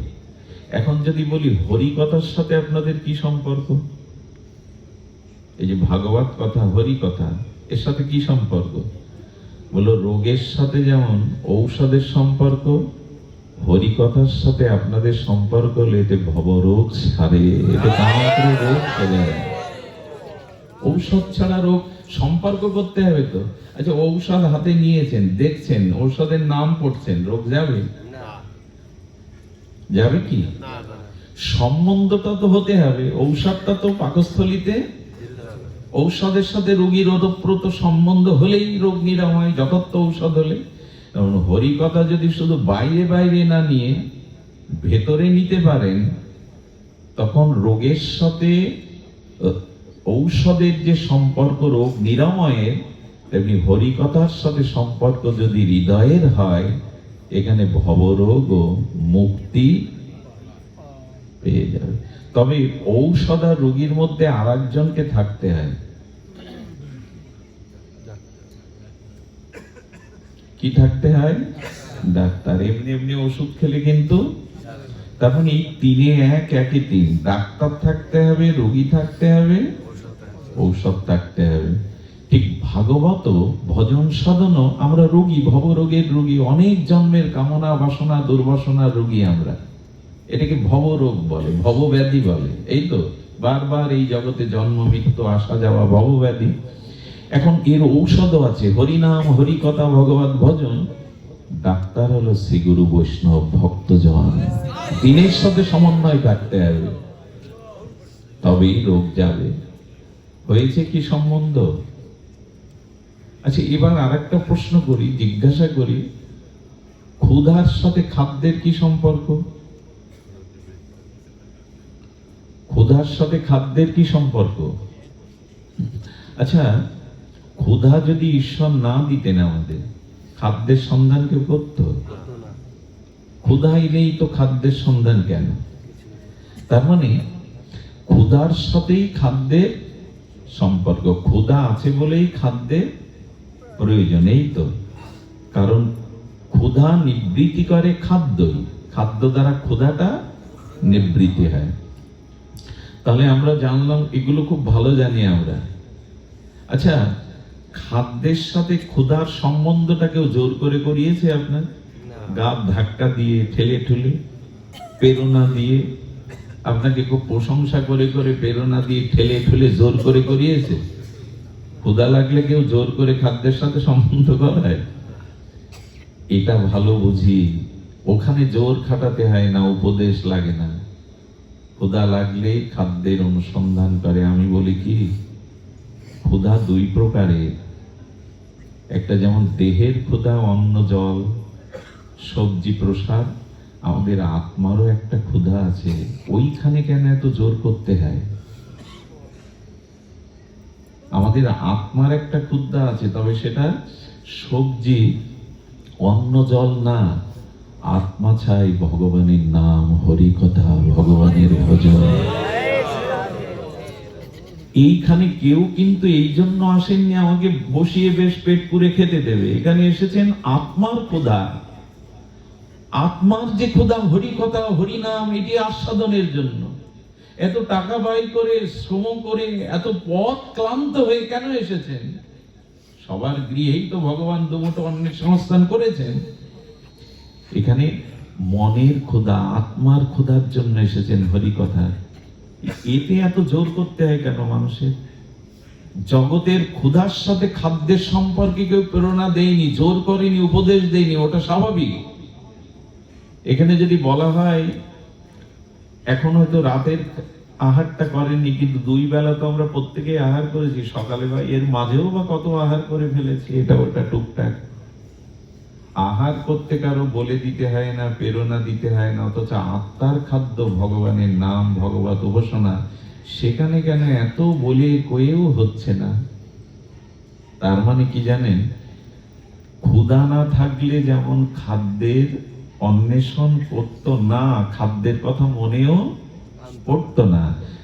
এখন যদি বলি হরি কথার সাথে আপনাদের কি সম্পর্ক? এই যে ভাগবত কথা, হরি কথা, এর সাথে কি সম্পর্ক? বলো, রোগের সাথে যেমন ঔষধের সম্পর্ক, হরি কথার সাথে আপনাদের সম্পর্ক হলে এতে ভবরোগ সারে, এতে কামাত্র রোগ চলে যায়। ঔষধ ছাড়া রোগ, সম্পর্ক করতে হবে তো। আচ্ছা, ঔষধ হাতে নিয়েছেন, দেখছেন, ঔষধের নাম পড়ছেন, রোগ যাবে? যাবে কি? সম্বন্ধটা তো হতে হবে, ঔষধটা তো পাকস্থলীতে, ঔষধের সাথে রোগীর ওতপ্রোত সম্বন্ধ হলেই রোগ নিরাময়, যথার্থ ঔষধ হলে। হরি কথা যদি শুধু বাইরে বাইরে না নিয়ে ভেতরে নিতে পারেন, তখন রোগের সাথে ঔষধের যে সম্পর্ক রোগ নিরাময়ের, তেমনি হরি কথার সাথে সম্পর্ক যদি হৃদয়ের হয়, এখানে ভবরোগ ও মুক্তি পেয়ে যাবে। তবে ঔষধ আর রোগীর মধ্যে আর একজনকে থাকতে হয়। কি থাকতে হয়? ডাক্তার। এমনি এমনি ওষুধ খেলে কিন্তু, তার মানে এই তিনে এক, একে তিন। ডাক্তার থাকতে হবে, রোগী থাকতে হবে, ঔষধ থাকতে হবে। ঠিক ভাগবত ভজন সাধন আমরা রোগী, ভবরোগের রোগী, অনেক জন্মের কামনা বাসনা দুর্বাসনা রোগী আমরা। এটাকে ভবরোগ বলে, ভবব্যাধি বলে। এই তো বারবার এই জগতে জন্ম মৃত্যু আসা যাওয়া ভবব্যাধি। এখন এর ঔষধও আছে, হরিনাম হরিকথা ভগবত ভজন। ডাক্তার হলো শ্রী গুরু বৈষ্ণব ভক্তজন। দিনের সাথে সমন্বয় থাকতে হবে, তবেই রোগ যাবে। হয়েছে কি সম্বন্ধ? আচ্ছা, এবার আর একটা প্রশ্ন করি, জিজ্ঞাসা করি, ক্ষুধার সাথে খাদ্যের কি সম্পর্ক? ক্ষুধার সাথে খাদ্যের কি সম্পর্ক? আচ্ছা, ক্ষুধা যদি ঈশ্বর না দিতেন আমাদের, খাদ্যের সন্ধান কেউ করতো? ক্ষুধা এলেই তো খাদ্যের সন্ধান কেন? তার মানে ক্ষুধার সাথেই খাদ্যের সম্পর্ক। ক্ষুধা আছে বলেই খাদ্যের প্রয়োজন। এই তো কারণ ক্ষুধা নিবৃত্তি করে খাদ্যই, খাদ্য দ্বারা ক্ষুধাটা নিবৃত্তি হয়। তাহলে আমরা জানলাম, এগুলো খুব ভালো জানি আমরা। আচ্ছা, খাদ্যের সাথে ক্ষুধার সম্বন্ধটা কেউ জোর করে করিয়েছে আপনার? গা ধাক্কা দিয়ে, ঠেলে ঠুলে, প্রেরণা দিয়ে, আপনাকে খুব প্রশংসা করে করে প্রেরণা দিয়ে ঠেলে ঠুলে জোর করে করিয়েছে? ক্ষুধা লাগলে কেউ জোর করে খাদ্যের সাথে সম্বন্ধ করায়? এটা ভালো বুঝি, ওখানে জোর খাটাতে হয় না, উপদেশ লাগে না। ক্ষুধা লাগলে খাদ্যের অনুসন্ধান করে। আমি বলি কি, ক্ষুধা দুই প্রকারের। একটা যেমন দেহের ক্ষুধা, অন্ন জল সবজি প্রসাদ, আমাদের আত্মারও একটা ক্ষুধা আছে। ওইখানে কেন এত জোর করতে হয়? আমাদের আত্মার একটা ক্ষুধা আছে, তবে সেটা সবজি অন্ন জল না। আত্মা চাই ভগবানের নাম, হরি কথা, ভগবানের ভজন। এইখানে কেউ কিন্তু এই জন্য আসেননি আমাকে বসিয়ে বেশ পেট পুরে খেতে দেবে। এখানে এসেছেন আত্মার ক্ষুধা। আত্মার যে ক্ষুধা, হরি কথা হরিনাম, এটি আস্বাদনের জন্য। এত টাকা ব্যয় করে, শ্রম করে, এত পথ ক্লান্ত হয়ে কেন এসেছেন? সবার গৃহেই তো ভগবান দুমুঠো অন্নের সংস্থান করেছেন। এখানে মনের ক্ষুধা, আত্মার ক্ষুধার জন্য এসেছেন হরি কথা। এতে এত জোর করতে হয় কেন মানুষের? জগতের ক্ষুধার সাথে খাদ্যের সম্পর্কে কেউ প্রেরণা দেয়নি, জোর করেনি, উপদেশ দেয়নি, ওটা স্বাভাবিক। এখানে যদি বলা হয়, এখন হয়তো রাতের আহারটা করেননি, কিন্তু দুই বেলা তো আমরা প্রত্যেকে আহার করেছি, সকালে বা এর মাঝেও বা কত আহার করে ফেলেছি, এটা ওটা টুকটাক। আহার করতে কারো বলে দিতে হয় না, প্রেরণা দিতে হয় না, অথচ আত্মার খাদ্য ভগবানের নাম, ভগবত উপাসনা, সেখানে কেন এত বলে কয়েও হচ্ছে না? তার মানে কি জানেন? ক্ষুধা না থাকলে যেমন খাদ্যের অন্বেষণ করতো না, খাদ্যের কথা মনেও পড়তো না,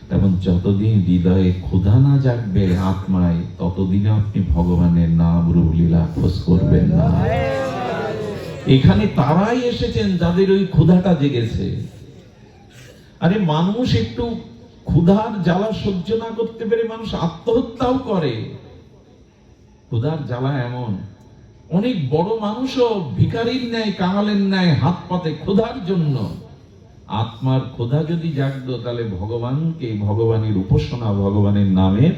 তেমন যতদিন হৃদয়ে ক্ষুধা না জাগবে আত্মায়, ততদিনে আপনি ভগবানের নাম রূপ লীলা খোঁজ করবেন না। এখানে তারাই এসেছেন যাদের ওই ক্ষুধাটা জেগেছে। আরে মানুষ একটু ক্ষুধার জ্বালা সহ্য না করতে পেরে মানুষ আত্মহত্যাও করে। ক্ষুধার জ্বালা এমন, অনেক বড় মানুষও ভিখারির ন্যায়, কাঙালের ন্যায় হাত পাতে ক্ষুধার জন্য। আত্মার ক্ষুধা যদি জাগতো, তাহলে ভগবানকে, ভগবানের উপাসনা, ভগবানের নামের,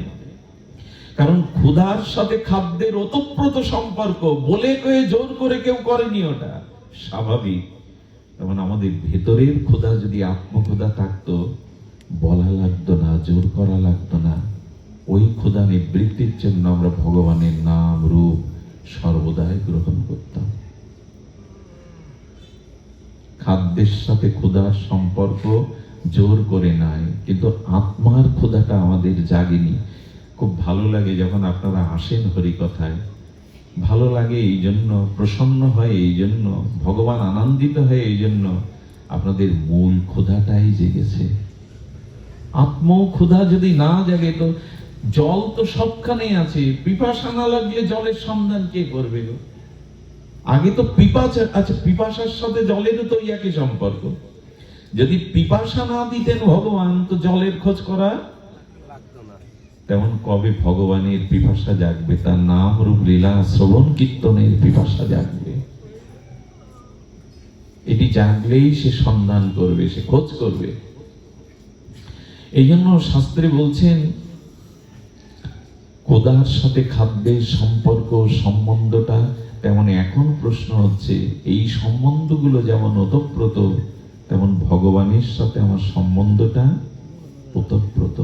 কারণ ক্ষুধার সাথে খাদ্যের ওতপ্রোত সম্পর্ক। বলে কয়ে জোর করে কেউ করেনি, ওটা স্বাভাবিক। যেমন আমাদের ভেতরের ক্ষুধা যদি আত্মক্ষুধা থাকতো, বলা লাগতো না, জোর করা লাগতো না। ওই ক্ষুধা নিবৃত্তির জন্য আমরা ভগবানের নাম রূপ সর্বদাই গ্রহণ করতাম। খাদ্যের সাথে ক্ষুধার সম্পর্ক জোর করে নাই, কিন্তু আত্মার ক্ষুধাটা আমাদের জাগেনি। খুব ভালো লাগে যখন আপনারা আসেন হরিকথায়, ভালো লাগে এই জন্য, প্রসন্ন হয় এই জন্য, ভগবান আনন্দিত হয় এই জন্য, আপনাদের মূল ক্ষুধাটাই জেগেছে। আত্ম ক্ষুধা যদি না জাগে তো জল তো সবখানেই আছে, পিপাসা না লাগলে জলের সন্ধান কে করবে গো? আগে তো পিপাসা, আচ্ছা পিপাসার সাথে জলেরও তো একই সম্পর্ক। যদি পিপাসা না দিতেন ভগবান তো জলের খোঁজ করা তেমন কবে ভগবানের পিপাসা জাগবে? তার নাম রূপ লীলা শ্রবণ কীর্তনের পিপাসা জাগবে। এটি জাগলেই সে সন্ধান করবে, সে খোঁজ করবে। এই জন্য শাস্ত্রে বলছেন ক্ষুধার সাথে খাদ্যের সম্পর্ক, সম্বন্ধটা তেমন এখন প্রশ্ন হচ্ছে এই সম্বন্ধগুলো যেমন ওতপ্রোত, তেমন ভগবানের সাথে আমার সম্বন্ধটা ওতপ্রোত।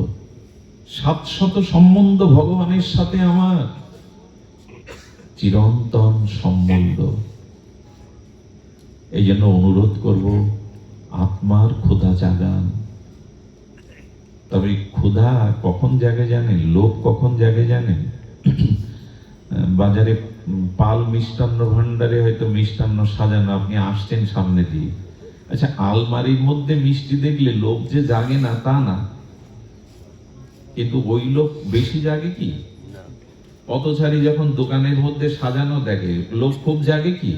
700 সম্বন্ধ ভগবানের সাথে আমার, চিরন্তন সম্বন্ধ। এই জন্য অনুরোধ করব, আত্মার ক্ষুধা জাগান। তবে ক্ষুধা কখন জাগে জানেন? লোভ কখন জাগে জানেন? বাজারে পাল মিষ্টান্ন ভান্ডারে হয়তো মিষ্টান্ন সাজানো, আপনি আসছেন সামনে দিয়ে, আচ্ছা আলমারির মধ্যে মিষ্টি দেখলে লোভ যে জাগে না তা না, কিন্তু ওই লোভ বেশি জাগে কি? পথচারী যখন দোকানের মধ্যে সাজানো দেখে লোভ খুব জাগে কি?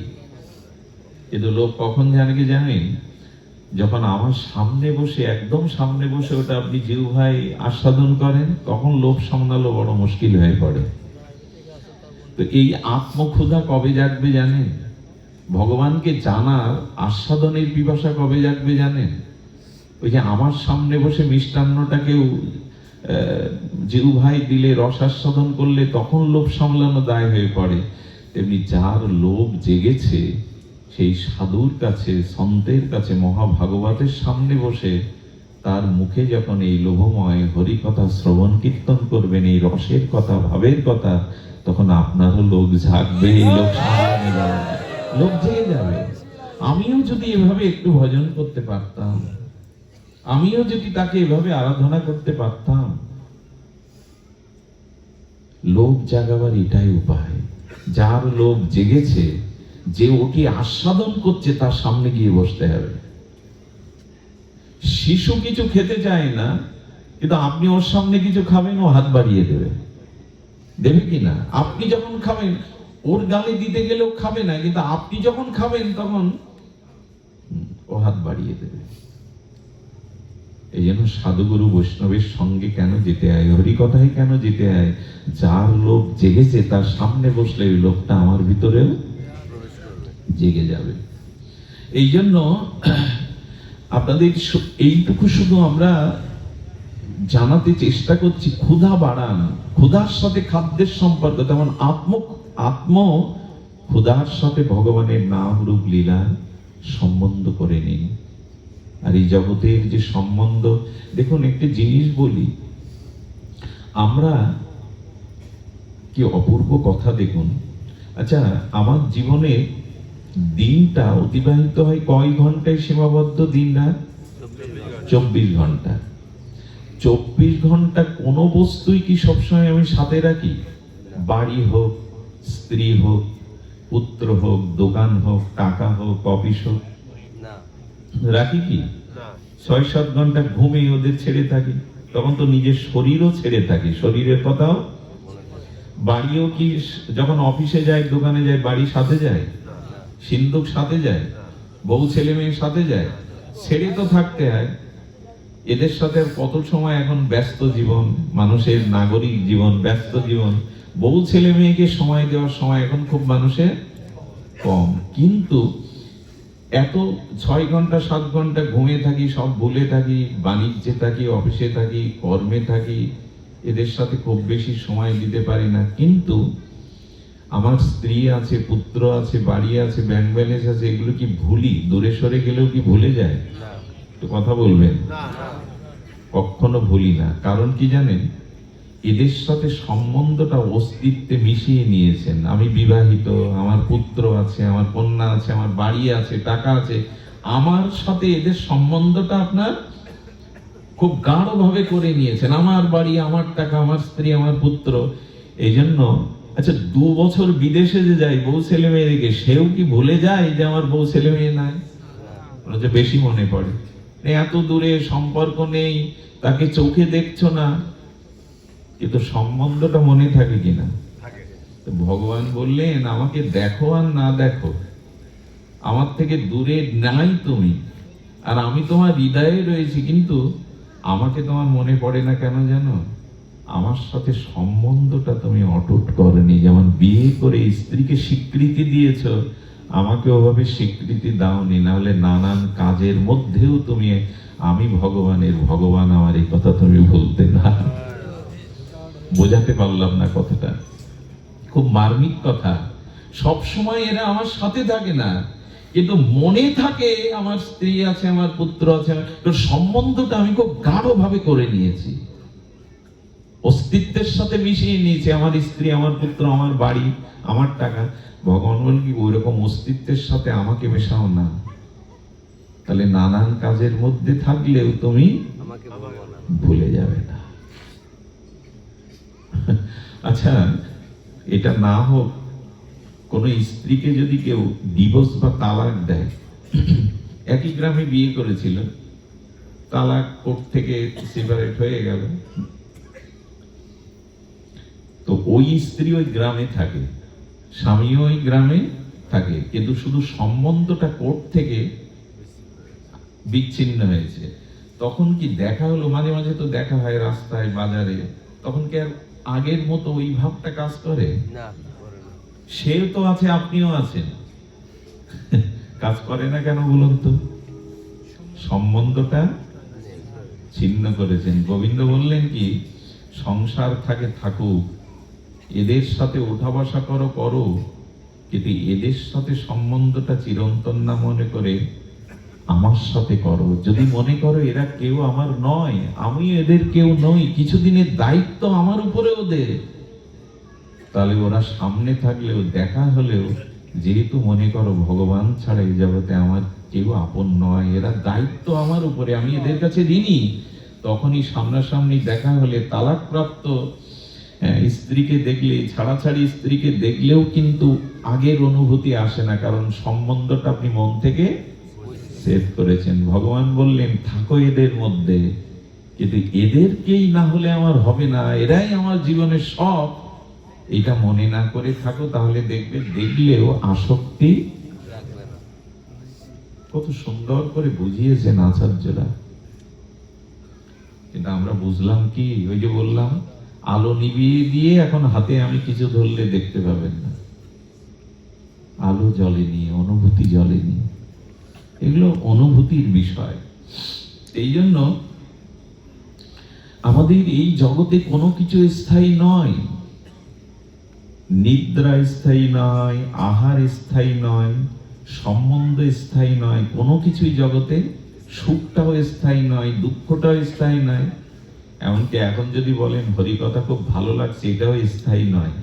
কিন্তু লোভ কখন জাগে জানেন? যখন আমার সামনে বসে, একদম সামনে বসে ওটা আপনি জিহ্বায় আস্বাদন করেন, তখন লোভ সামলানো বড় মুশকিল হয়ে পড়ে। তো এই আত্মক্ষুধা কবে জাগবে জানেন? ভগবানকে জানার আস্বাদনের পিপাসা কবে জাগবে জানেন? ওই যে আমার সামনে বসে মিষ্টান্নটাকেও জিহ্বায় দিলে, রস আস্বাদন করলে তখন লোভ সামলানো দায় হয়ে পড়ে। তেমনি যার লোভ জেগেছে সেই সাধুর কাছে, সন্তের কাছে, মহাভাগবতের সামনে বসে তার মুখে যখন এই লোভময় হরি কথা শ্রবণ কীর্তন করবেন, এই রসের কথা, ভাবের কথা, তখন আপনারও লোভ জাগবে, এই লোভ সামলানো যাবে, লোভ জেগে যাবে। আমিও যদি এভাবে একটু ভজন করতে পারতাম, আমিও যদি তাকে এভাবে আরাধনা করতে পারতাম। লোভ জাগাবার এটাই উপায়। যার লোভ জেগেছে, যে ওটি আস্বাদন করছে, তার সামনে গিয়ে বসতে হবে। শিশু কিছু খেতে চায় না, কিন্তু আপনি ওর সামনে কিছু খাবেন, ও হাত বাড়িয়ে দেবে, দেবে কিনা? আপনি যখন খাবেন, ওর গালে দিতে গেলেও খাবে না, কিন্তু আপনি যখন খাবেন তখন ও হাত বাড়িয়ে দেবে। এই জন্য সাধুগুরু বৈষ্ণবের সঙ্গে কেন যেতে হয়, হরি কথায় কেন যেতে হয়? যার লোভ জেগেছে তার সামনে বসলে ওই লোভটা আমার ভিতরেও জেগে যাবে। এই জন্য আপনাদের এইটুকু শুধু আমরা জানাতে চেষ্টা করছি, ক্ষুধা বাড়ান। ক্ষুধার সাথে খাদ্যের সম্পর্ক, তেমন আত্ম ক্ষুধার সাথে ভগবানের নাম রূপ লীলা সম্বন্ধ করে নিন। আর এই জগতের যে সম্বন্ধ, দেখুন একটা জিনিস বলি, আমরা কি অপূর্ব কথা দেখুন। আচ্ছা আমার জীবনে দিনটা অতিবাহিত হয় কয় ঘন্টায় সীমাবদ্ধ? দিন রাত 24 ঘন্টা। 24 ঘন্টা কোনো বস্তুই কি সবসময় আমি সাথে রাখি? বাড়ি হোক, স্ত্রী হোক, পুত্র হোক, দোকান হোক, টাকা হোক, অফিস হোক, রাখি কি? 6-7 ঘন্টা ঘুমে ওদের ছেড়ে থাকি, তখন তো নিজের শরীরও ছেড়ে থাকি, শরীরের কথাও। বাড়িও কি যখন অফিসে যায়, দোকানে যায়, বাড়ি সাথে যায়? সিন্ধুক সাথে যায়? বউ ছেলে মেয়ের সাথে যায়? ছেড়ে তো থাকতে হয়। এদের সাথে কত সময় এখন ব্যস্ত জীবন, মানুষের নাগরিক জীবন, ব্যস্ত জীবন, বউ ছেলে মেয়েকে সময় দেওয়ার সময় এখন খুব মানুষের কম। কিন্তু এত 6 ঘন্টা 7 ঘন্টা ঘুমিয়ে থাকি, সব ভুলে থাকি, বাণিজ্যে থাকি, অফিসে থাকি, কর্মে থাকি, এদের সাথে খুব বেশি সময় দিতে পারি না। কিন্তু আমার স্ত্রী আছে, পুত্র আছে, বাড়ি আছে, ব্যাংক ব্যালেন্স আছে, এগুলো কি ভুলি? দূরে সরে গেলেও কি ভুলে যায়? তো কথা বলবেন, কখনো ভুলি না। কারণ কি জানেন? এদের সাথে সম্বন্ধটা অস্তিত্বে মিশিয়ে নিয়েছেন। আমি বিবাহিত, আমার পুত্র আছে, আমার কন্যা আছে, আমার বাড়ি আছে, টাকা আছে, আমার সাথে এদের সম্বন্ধটা আপনার খুব গাঢ়ভাবে করে নিয়েছেন। আমার বাড়ি, আমার টাকা, আমার স্ত্রী, আমার পুত্র। এই জন্য আচ্ছা 2 বছর বিদেশে যে যায় বউ ছেলে মেয়ে রেখে, সেও কি ভুলে যায় যে আমার বউ ছেলে মেয়ে নাই? ওরা যে বেশি মনে পড়ে। এত দূরে সম্পর্ক নেই, তাকে চোখে দেখছো না, কিন্তু সম্বন্ধটা মনে থাকে কিনা? তো ভগবান বললেন, আমাকে দেখো আর না দেখো, আমার থেকে দূরে নাই তুমি, আর আমি তোমার হৃদয়ে রয়েছি, কিন্তু আমাকে তোমার মনে পড়ে না কেন জানো? আমার সাথে সম্বন্ধটা তুমি অটুট করনি। যেমন বিয়ে করে স্ত্রীকে স্বীকৃতি দিয়েছ, আমাকে ওভাবে স্বীকৃতি দাওনি, না হলে নানান কাজের মধ্যেও তুমি আমি ভগবানের, ভগবান আমার, এই কথা তুমি বলতে না। বোঝাতে পারলাম না কথাটা? খুব মার্মিক কথা। সব সময় এরা আমার সাথে থাকে না, কিন্তু মনে থাকে আমার স্ত্রী আছে, আমার পুত্র আছে। সম্বন্ধটা আমি খুব গাঢ় ভাবে করে নিয়েছি, অস্তিত্বের সাথে মিশিয়ে নিয়েছি। আমার স্ত্রী, আমার পুত্র, আমার বাড়ি, আমার টাকা। ভগবান বলেন কি, ওই রকম অস্তিত্বের সাথে আমাকে মেশাও না, তাহলে নানান কাজের মধ্যে থাকলেও তুমি ভুলে যাবে না। আচ্ছা, এটা না হোক, কোন স্ত্রীকে যদি কেউ ডিভোর্স বা তালাক দেয়, একই গ্রামে বিয়ে করেছিল, তালাক কোর্ট থেকে সেপারেট হয়ে গেল, তো ওই স্ত্রী ওই গ্রামে থাকে, স্বামীও ওই গ্রামে থাকে, কিন্তু শুধু সম্বন্ধটা কোর্ট থেকে বিচ্ছিন্ন হয়েছে। তখন কি দেখা হলো? মাঝে মাঝে তো দেখা হয় রাস্তায়, বাজারে। তখন কি আর আগের মতো ওই ভাবটা কাজ করে? না, সেও তো আছে, আপনিও আছেন, কাজ করে না কেন বলুন তো? সম্বন্ধটা ছিন্ন করেছেন। গোবিন্দ বললেন কি, সংসার থাকে থাকুক, এদের সাথে ওঠা বসা করো করো, কিন্তু এদের সাথে সম্বন্ধটা চিরন্তন না মনে করে আমার সাথে করো। যদি মনে করো এরা কেউ আমার নয়, আমি এদের কেউ নই, কিছুদিনের দায়িত্ব আমার উপরে ওদের, তাহলে ওরা সামনে থাকলেও, দেখা হলেও, যেহেতু মনে করো ভগবান ছাড়া এই জগতে আমার কেউ আপন নয়, এরা দায়িত্ব আমার উপরে, আমি এদের কাছে ঋণী, তখনই সামনাসামনি দেখা হলে, তালাকপ্রাপ্ত স্ত্রীকে দেখলে, ছাড়াছাড়ি স্ত্রীকে দেখলেও কিন্তু আগের অনুভূতি আসে না, কারণ সম্বন্ধটা আপনি মন থেকে সেভ করেছেন। ভগবান বললেন, থাকো এদের মধ্যে, কিন্তু এদেরকেই না হলে আমার হবে না, এরাই আমার জীবনের সব, এটা মনে না করে থাকো, তাহলে দেখবে দেখলেও আসক্তি। কত সুন্দর করে বুঝিয়েছেন আচার্যরা। কিন্তু আমরা বুঝলাম কি, ওই যে বললাম, আলো নিভিয়ে দিয়ে এখন হাতে আমি কিছু ধরলে দেখতে পাবেন না, আলো জ্বলেনি, অনুভূতি জ্বলেনি। এগুলো অনুভূতির বিষয়। এই জন্য আমাদের এই জগতে কোনো কিছু স্থায়ী নয়। নিদ্রা স্থায়ী নয়, আহার স্থায়ী নয়, সম্বন্ধ স্থায়ী নয়, কোনো কিছুই জগতে, সুখটাও স্থায়ী নয়, দুঃখটাও স্থায়ী নয়। এমনকি এখন যদি বলেন হরিকথা খুব ভালো লাগছে, এটাও স্থায়ী নয়।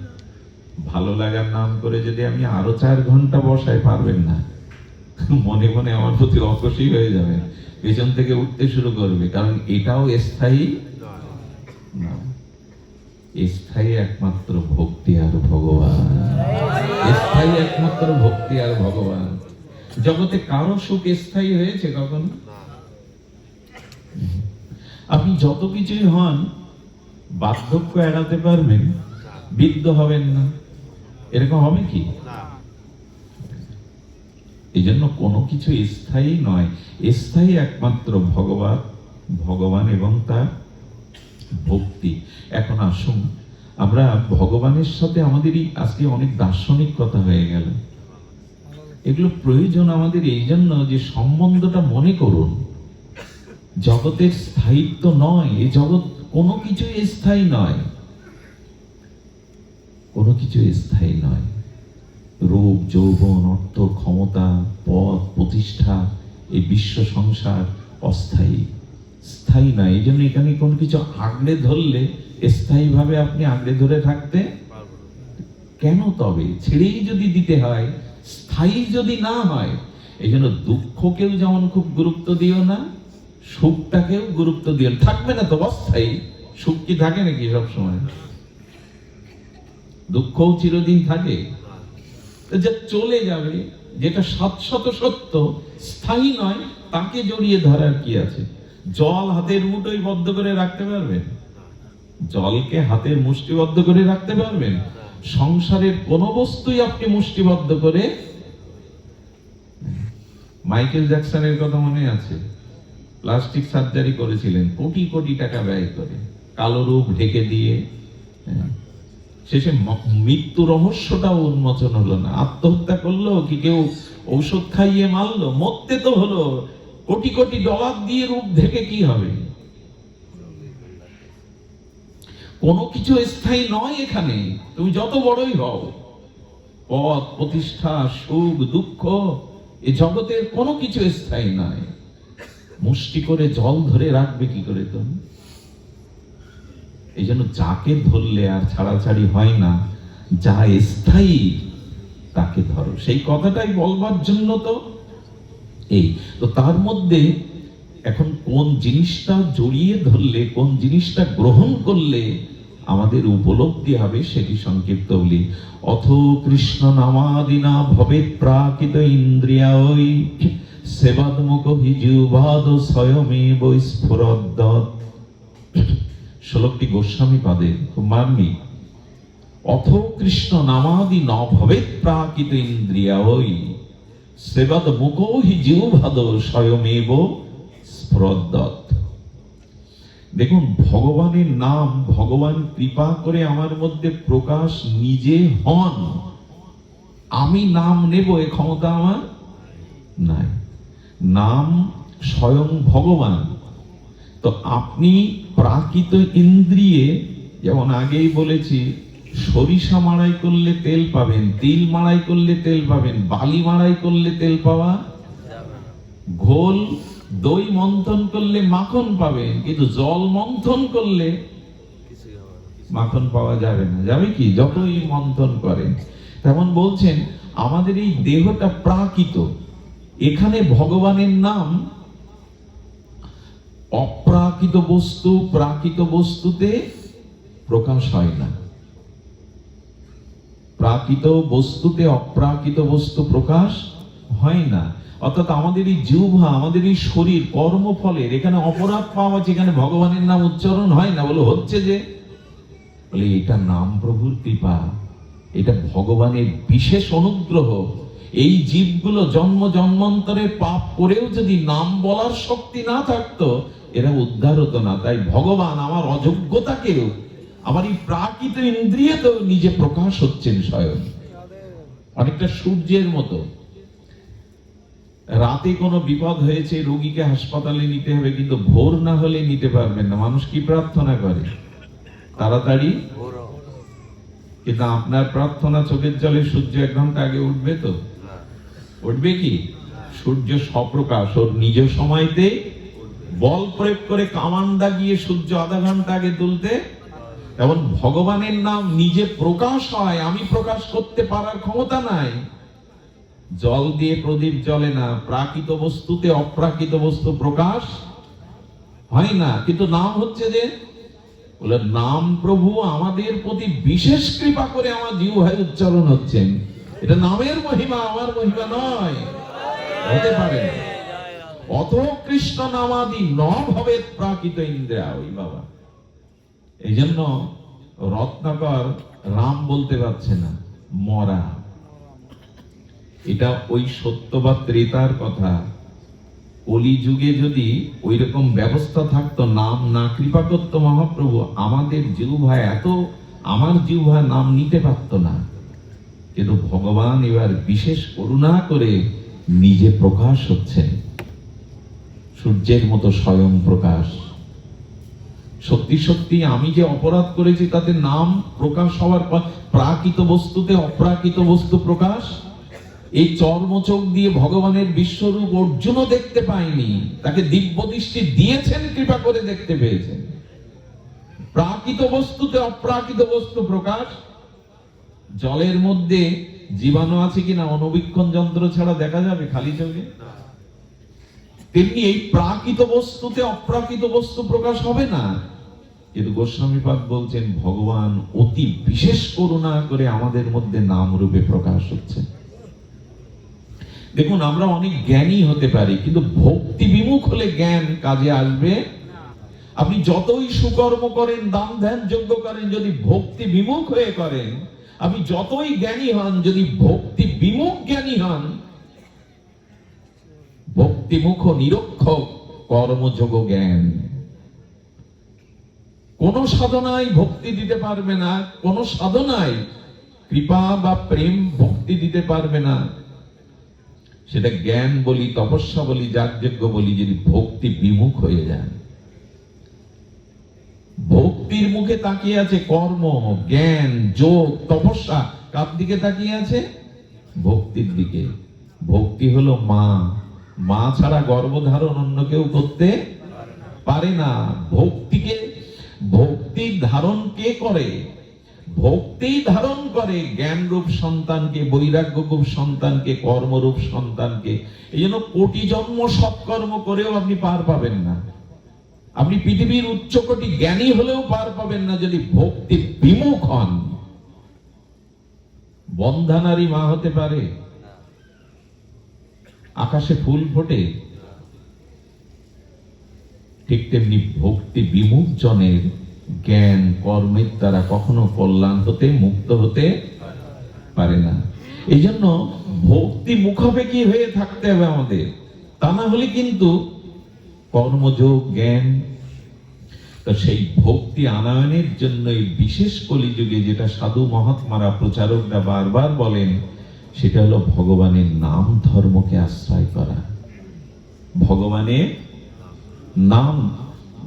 ভালো লাগার নাম করে যদি আমি আরো 4 ঘন্টা বসাই, পারবেন না, মনে মনে আমার প্রতি অখুশি হয়ে যাবে, পেছন থেকে উঠতে শুরু করবে, কারণ এটাও স্থায়ী না। স্থায়ী একমাত্র ভক্তি আর ভগবান, স্থায়ী একমাত্র ভক্তি আর ভগবান। জগতে কারো সুখ স্থায়ী হয়েছে কখনো? আপনি যত কিছুই হন, বার্ধক্য এড়াতে পারবেন, বৃদ্ধ হবেন না, এরকম হবে কি? এই জন্য কোনো কিছু স্থায়ী নয়, স্থায়ী একমাত্র ভগবান, ভগবান এবং তার ভক্তি। এখন আসুন, আমরা ভগবানের সাথে আমাদের আজকে অনেক দার্শনিক কথা হয়ে গেল, এগুলো প্রয়োজন আমাদের এই জন্য যে সম্বন্ধটা মনে করুন, জগতের স্থায়িত্ব নয়, এই জগৎ কোনো কিছুই স্থায়ী নয়, কোনো কিছু স্থায়ী নয়। রূপ, যৌবন, অর্থ, ক্ষমতা, পদ, প্রতিষ্ঠা, এই বিশ্ব সংসার অস্থায়ী, স্থায়ী নয়। এই জন্য এখানে কোন কিছু আঁকড়ে ধরলে স্থায়ী ভাবে আপনি আঁকড়ে ধরে থাকতে কেন? তবে ছেড়েই যদি দিতে হয়, স্থায়ী যদি না হয়। এই জন্য দুঃখকেও যেমন খুব গুরুত্ব দিও না, সুখটাকেও গুরুত্ব দিও। থাকবে না তো অস্থায়ী, সুখ কি থাকে নাকি সবসময়? দুঃখও চিরদিন থাকে? যা চলে যাবে, যেটা শাশ্বত সত্য, স্থায়ী নয়, তাকে জড়িয়ে ধরার কি আছে? জল হাতের মুঠোয় বদ্ধ করে রাখতে পারবেন? জলকে হাতের মুষ্টিবদ্ধ করে রাখতে পারবেন? সংসারের কোন বস্তুই আপনি মুষ্টিবদ্ধ করে। মাইকেল জ্যাকসনের কথা মনে আছে? প্লাস্টিক সার্জারি করেছিলেন কোটি কোটি টাকা ব্যয় করে, কালো রূপ ঢেকে দিয়ে। শেষে মৃত্যু রহস্যটাও উন্মোচন হলো না। আত্মহত্যা করলো কি কেউ ঔষধ খাইয়ে মারলো? মরতে তো হলো। কোটি কোটি ডলার দিয়ে রূপ ঢেকে কি হবে? কোনো কিছু স্থায়ী নয় এখানে, তুমি যত বড়ই হও। পদ, প্রতিষ্ঠা, সুখ, দুঃখ, এই জগতের কোনো কিছু স্থায়ী নয়। মুষ্টি করে জল ধরে রাখবে কি করে তুমি? এই জন্য যাকে ধরলে আর ছাড়াছাড়ি হয় না, যা স্থায়ী তাকে ধরো। সেই কথাটাই বলবার জন্য তো এই তো। তার মধ্যে এখন কোন জিনিসটা জড়িয়ে ধরলে, কোন জিনিসটা গ্রহণ করলে আমাদের উপলব্ধি হবে, সেটি সংক্ষিপ্ত বলি। অথ কৃষ্ণ নামাদিনা ভবে প্রাকৃত ইন্দ্রিয়ায় সেবাদমুখ হিজুবাদ স্বয়মেব স্ফুরদ্দৎ। শ্লোকটি গোস্বামী পাদের, খুব মার্মিক। অথ কৃষ্ণ নামাদি ন ভবে প্রাকৃত ইন্দ্রিয়ায় সেবাদমুখ হিজুবাদ স্বয়মেব স্ফুরদ্দৎ। দেখুন, ভগবানের নাম, ভগবান কৃপা করে আমার মধ্যে প্রকাশ নিজে হন। আমি নাম নেব এ ক্ষমতা আমার নাই। নাম স্বয়ং ভগবান। তো আপনি প্রাকৃত ইন্দ্রিয়ে, যেমন আগেই বলেছি, সরিষা মাড়াই করলে তেল পাবেন, তিল মাড়াই করলে তেল পাবেন, বালি মাড়াই করলে তেল পাওয়া, ঘোল দই মন্থন করলে মাখন পাবেন, কিন্তু জল মন্থন করলে মাখন পাওয়া যাবে না। যাবে কি? যতই মন্থন করেন। তেমন বলছেন আমাদের এই দেহটা প্রাকৃত। এখানে ভগবানের নাম অপ্রাকৃত বস্তু প্রাকৃত বস্তুতে প্রকাশ হয় না। প্রাকৃত বস্তুতে অপ্রাকৃত বস্তু প্রকাশ হয় না। অর্থাৎ আমাদের এই জিহ্বা, আমাদের এই শরীর কর্মফলের এখানে অপরাধ পাওয়া, যেখানে ভগবানের নাম উচ্চারণ হয় না। বলে হচ্ছে যে, বলে এটা নাম প্রভুর কৃপা, এটা ভগবানের বিশেষ অনুগ্রহ। এই জীবগুলো জন্ম জন্মান্তরে পাপ করেও যদি নাম বলার শক্তি না থাকতো, এরা উদ্ধার হতো না। তাই ভগবান আমার অযোগ্যতাকেও, আমার এই প্রাকৃত ইন্দ্রিয়তেও নিজে প্রকাশ হচ্ছেন স্বয়ং। অনেকটা সূর্যের মতো। রাতে কোনো বিপদ হয়েছে, রোগীকে হাসপাতালে নিতে হবে, কিন্তু ভোর না হলে নিতে পারবেন না। মানুষ কি প্রার্থনা করে? তাড়াতাড়ি। কিন্তু আপনার প্রার্থনা চোখের জলে সূর্য 1 ঘন্টা আগে উঠবে তো? উঠবে কি? সূর্য স্বপ্রকাশ, ওর নিজ সময়তে বল প্রয়োগ করে কামান দাগিয়ে সূর্য আধা ঘন্টা আগে তুলতে। এমন ভগবানের নাম নিজে প্রকাশ হয়, আমি প্রকাশ করতে পারার ক্ষমতা নাই। জল দিয়ে প্রদীপ জ্বলে না। প্রাকৃত বস্তুতে অপ্রাকৃত বস্তু প্রকাশ হয় না। কিন্তু নাম হচ্ছে যে, বলে নাম প্রভু আমাদের প্রতি বিশেষ কৃপা করে আমার জিহ্বায় উচ্চারণ হচ্ছেন। এটা নামের মহিমা, আমার মহিমা নয়, হতে পারে না। অথ কৃষ্ণ নামাদি ন ভবেৎ প্রাকৃত ইন্দ্রিয়া। ওই বাবা, এই জন্য রত্নাকর রাম বলতে পারছে না, মরা। এটা ওই সত্য বা ত্রেতার কথা। কলিযুগে যদি ওই রকম ব্যবস্থা থাকতো, নাম না কৃপা করত মহাপ্রভু, আমাদের জিহ্বায় এত, আমার জিহ্বা নাম নিতে পারত না। কিন্তু ভগবান এবার বিশেষ করুণা করে নিজে প্রকাশ হচ্ছেন, সূর্যের মতো স্বয়ং প্রকাশ। সত্যি সত্যি আমি যে অপরাধ করেছি তাতে নাম প্রকাশ হওয়ার পর প্রাকৃত বস্তুতে অপ্রাকৃত বস্তু প্রকাশ। এই চর্মচোখ দিয়ে ভগবানের বিশ্বরূপ অর্জুনও দেখতে পায়নি, তাকে দিব্য দৃষ্টি দিয়েছেন, কৃপা করে দেখতে পেয়েছেন। প্রাকৃত বস্তুতে অপ্রাকৃত বস্তু প্রকাশ। জলের মধ্যে জীবাণু আছে কিনা অণুবীক্ষণ যন্ত্র ছাড়া দেখা যাবে খালি চোখে? তেমনি এই প্রাকৃত বস্তুতে অপ্রাকৃত বস্তু প্রকাশ হবে না। কিন্তু গোস্বামীপাদ বলছেন ভগবান অতি বিশেষ করুণা করে আমাদের মধ্যে নাম রূপে প্রকাশ হচ্ছে। দেখুন, আমরা অনেক জ্ঞানী হতে পারি, কিন্তু ভক্তি বিমুখ হলে জ্ঞান কাজে আসবে। আপনি যতই সুকর্ম করেন, দান ধ্যান যজ্ঞ করেন, যদি ভক্তি বিমুখ হয়ে করেন, আপনি যতই জ্ঞানী হন, যদি ভক্তি বিমুখ জ্ঞানী হন, ভক্তিমুখ নিরক্ষক কর্মযোগ জ্ঞান, কোন সাধনায় ভক্তি দিতে পারবে না, কোন সাধনায় কৃপা বা প্রেম ভক্তি দিতে পারবে না। সেটা জ্ঞান বলি, তপস্যা বলি, যাগযজ্ঞ বলি, যদি ভক্তি বিমুখ হয়ে যায়। ভক্তির মুখে তাকিয়ে আছে কর্ম, জ্ঞান, যোগ, তপস্যা। কার দিকে তাকিয়ে আছে? ভক্তির দিকে। ভক্তি হলো মা। মা ছাড়া গর্ভধারণ অন্য কেউ করতে পারে না। ভক্তির ধারণ কে করে? ভক্তি ধারণ করে জ্ঞান রূপ সন্তানকে, বৈরাগ্য রূপ সন্তানকে, কর্মরূপ সন্তানকে। এই জন্য কোটি জন্ম সৎকর্ম করেও আপনি পার পাবেন না। আপনি পৃথিবীর উচ্চকোটি জ্ঞানী হলেও পার পাবেন না যদি ভক্তি বিমুখ হন। বন্ধা নারী মা হতে পারে? আকাশে ফুল ফোটে? ঠিক তেমনি ভক্তি বিমুখ জনের জ্ঞান কর্মের দ্বারা কখনো কল্যাণ হতে, মুক্ত হতে পারে না। এই জন্য ভক্তি মুখাপেক্ষী হয়ে থাকতে হবে আমাদের, তা না হলে কিন্তু কর্মযোগ, জ্ঞান। তো সেই ভক্তি আনয়নের জন্য এই বিশেষ কলিযুগে যেটা সাধু মহাত্মারা, প্রচারকরা বারবার বলেন, সেটা হলো ভগবানের নাম ধর্মকে আশ্রয় করা। ভগবানের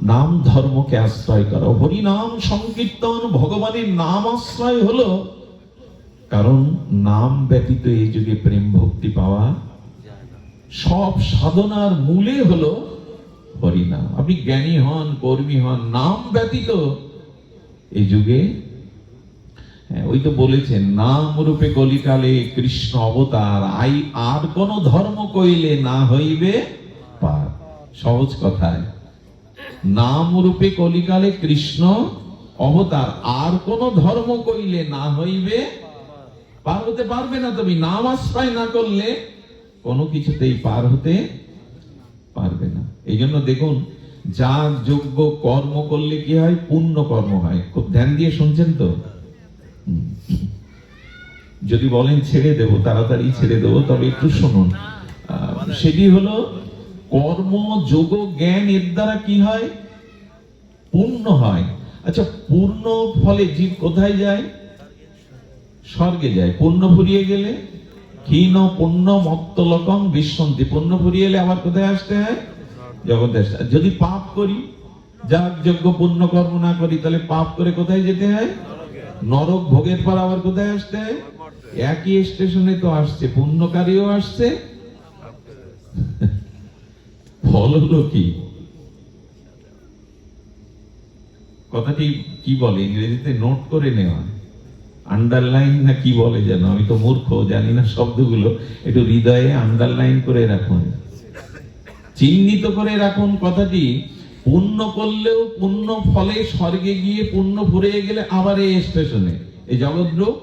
নাম ধর্মকে আশ্রয় করা। হরি নাম সংকীর্তন, ভগবানের নাম আশ্রয় হলো। কারণ নাম ব্যতীত এই যুগে প্রেম ভক্তি পাওয়া, সব সাধনার মূলে হলো হরিনাম। আপনি জ্ঞানী হন, কর্মী হন, নাম ব্যতীত এই যুগে, ওই তো বলেছেন, নাম রূপে কলিকালে কৃষ্ণ অবতার, আর কোন ধর্ম কইলে না হইবে পার। সহজ কথায়, নাম রূপে কলিকালে কৃষ্ণ অবতার, আর কোন ধর্ম কইলে না হইবে পার। হতে পারবে না। তুমি নাম আশ্রয় না করলে কোনো কিছুতেই পার হতে পারবে না। এই জন্য দেখুন, যাগ যজ্ঞ কর্ম করলে কি হয়? পুণ্য কর্ম হয়। খুব ধ্যান দিয়ে শুনছেন তো? যদি বলেন ছেড়ে দেব, তাড়াতাড়ি ছেড়ে দেব, তবে একটু শুনুন। সেটি হলো কর্ম, যোগ, জ্ঞান, এর দ্বারা কি হয়? পূর্ণ হয়। আচ্ছা, পূর্ণ ফলে জীব কোথায় যায়? স্বর্গে যায়। পূর্ণ ফুরিয়ে গেলে ক্ষীণ পুণ্য মত্তলকং বিশ্বন্তি। পূর্ণ ফুরিয়ে এলে আবার কোথায় আসতে হয়? জগতে আসতে। যদি পাপ করি, যাগ যজ্ঞ পুণ্য কর্ম না করি, তাহলে পাপ করে কোথায় যেতে হয়? নরক ভোগের পর আবার কোথায় আসতে হয়? একই স্টেশনে তো আসছে, পুণ্যকারীও আসছে। ফল হলো কি? কথাটি কি বলে ইংরেজিতে? নোট করে নেওয়া, আন্ডারলাইন না কি বলে যেন, আমি তো মূর্খ, জানি না শব্দগুলো। একটু হৃদয়ে আন্ডারলাইন করে রাখুন, চিহ্নিত করে রাখুন কথাটি। পুণ্য করলেও পুণ্য ফলে স্বর্গে গিয়ে পুণ্য ফুরিয়ে গেলে আবার এই স্টেশনে, এই জগৎরূপ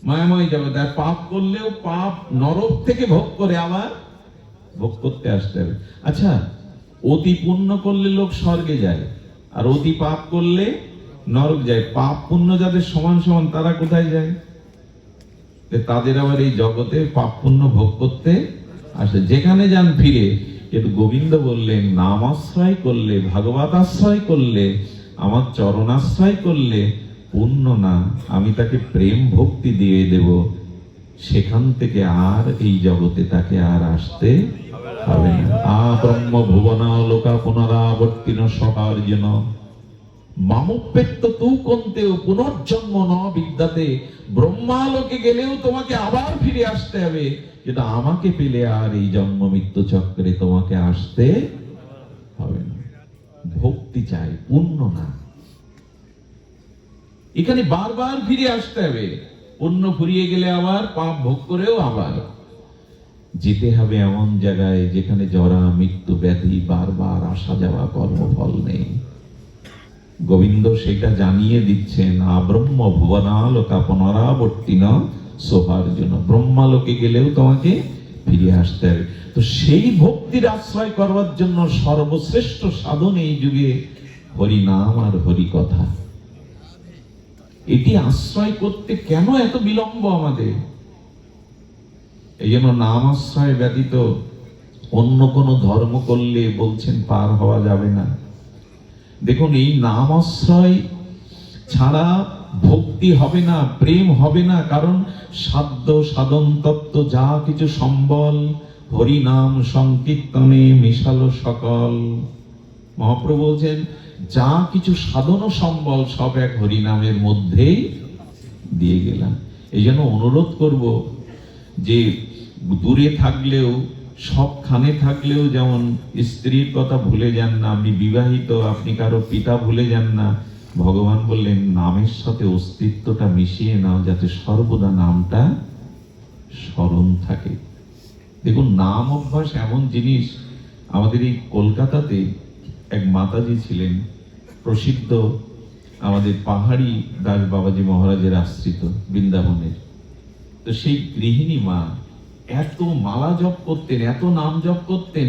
মায়াময় জগৎ। আর পাপ করলেও পাপ নরক থেকে ভোগ করে আবার ভোগ করতে আসতে হবে। আচ্ছা, অতি পুণ্য করলে লোক স্বর্গে যায়, আর অতি পাপ করলে নরক যায়। পাপ পুণ্য যাদের সমান সমান, তারা কোথায় যায়? তাদের আবার এই জগতে পাপ পুণ্য ভোগ করতে আসে। যেখানে যান ফিরে, কিন্তু গোবিন্দ বললেন, নাম আশ্রয় করলে, ভাগবত আশ্রয় করলে, আমার চরণ আশ্রয় করলে পুণ্য না, আমি তাকে প্রেম ভক্তি দিয়ে দেব। সেখান থেকে আর এই জগতে তাকে আর আসতে হবে না। ব্রহ্ম ভুবনা লোকা পুনরাবর্তিন সকার্জুন মামুপেত্ত তু কন্তেও পুনর্জন্ম ন বিদ্যাতে। ব্রহ্মালোকে গেলেও তোমাকে আবার ফিরে আসতে হবে, কিন্তু আমাকে পেলে আর এই জন্ম মৃত্যু চক্রে তোমাকে আসতে হবে না। ভক্তি চাই, পুণ্য না। এখানে বারবার ফিরে আসতে হবে। পুণ্য ফুরিয়ে গেলে আবার পাপ ভোগ করেও আবার যেতে হবে এমন জায়গায় যেখানে জরা মৃত্যু ব্যাধি বারবার আসা যাওয়া, কর্মফল নেই। গোবিন্দ সেটা জানিয়ে দিচ্ছেন, আব্রহ্ম ভুবনালোকা পুনরাবর্তিন সোহার্জুন, ব্রহ্মালোকে গেলেও তোমাকে ফিরে আসতে হবে। তো সেই ভক্তির আশ্রয় করবার জন্য সর্বশ্রেষ্ঠ সাধন এই যুগে হরি নাম আর হরি কথা। এটি আশ্রয় করতে কেন এত বিলম্ব আমাদের? এই জন্য নাম আশ্রয় ব্যতীত অন্য কোনো ধর্ম করলে বলছেন পার হওয়া যাবে না। দেখুন, এই নাম আশ্রয় ছাড়া ভক্তি হবে না, প্রেম হবে না। কারণ সাধ্য সাধন তত্ত্ব যা কিছু সম্বল, হরি নাম সংকীর্তনে মিশালো সকল। মহাপ্রভু বলছেন যা কিছু সাধন ও সম্বল সব এক হরি নামের মধ্যেই দিয়ে গেলাম। এই জন্য অনুরোধ করব যে দূরে থাকলেও, সবখানে থাকলেও, যেমন স্ত্রীর কথা ভুলে যান না, আপনি বিবাহিত, আপনি কারো পিতা ভুলে যান না। ভগবান বললেন নামের সাথে অস্তিত্বটা মিশিয়ে নাও, যাতে সর্বদা নামটা স্মরণ থাকে। দেখুন, নাম অভ্যাস এমন জিনিস। আমাদের এই কলকাতাতে এক মাতাজি ছিলেন, প্রসিদ্ধ আমাদের পাহাড়ি দাস বাবাজি মহারাজের আশ্রিত, বৃন্দাবনের। তো সেই গৃহিণী মা এত মালা জপ করতেন, এত নাম জপ করতেন,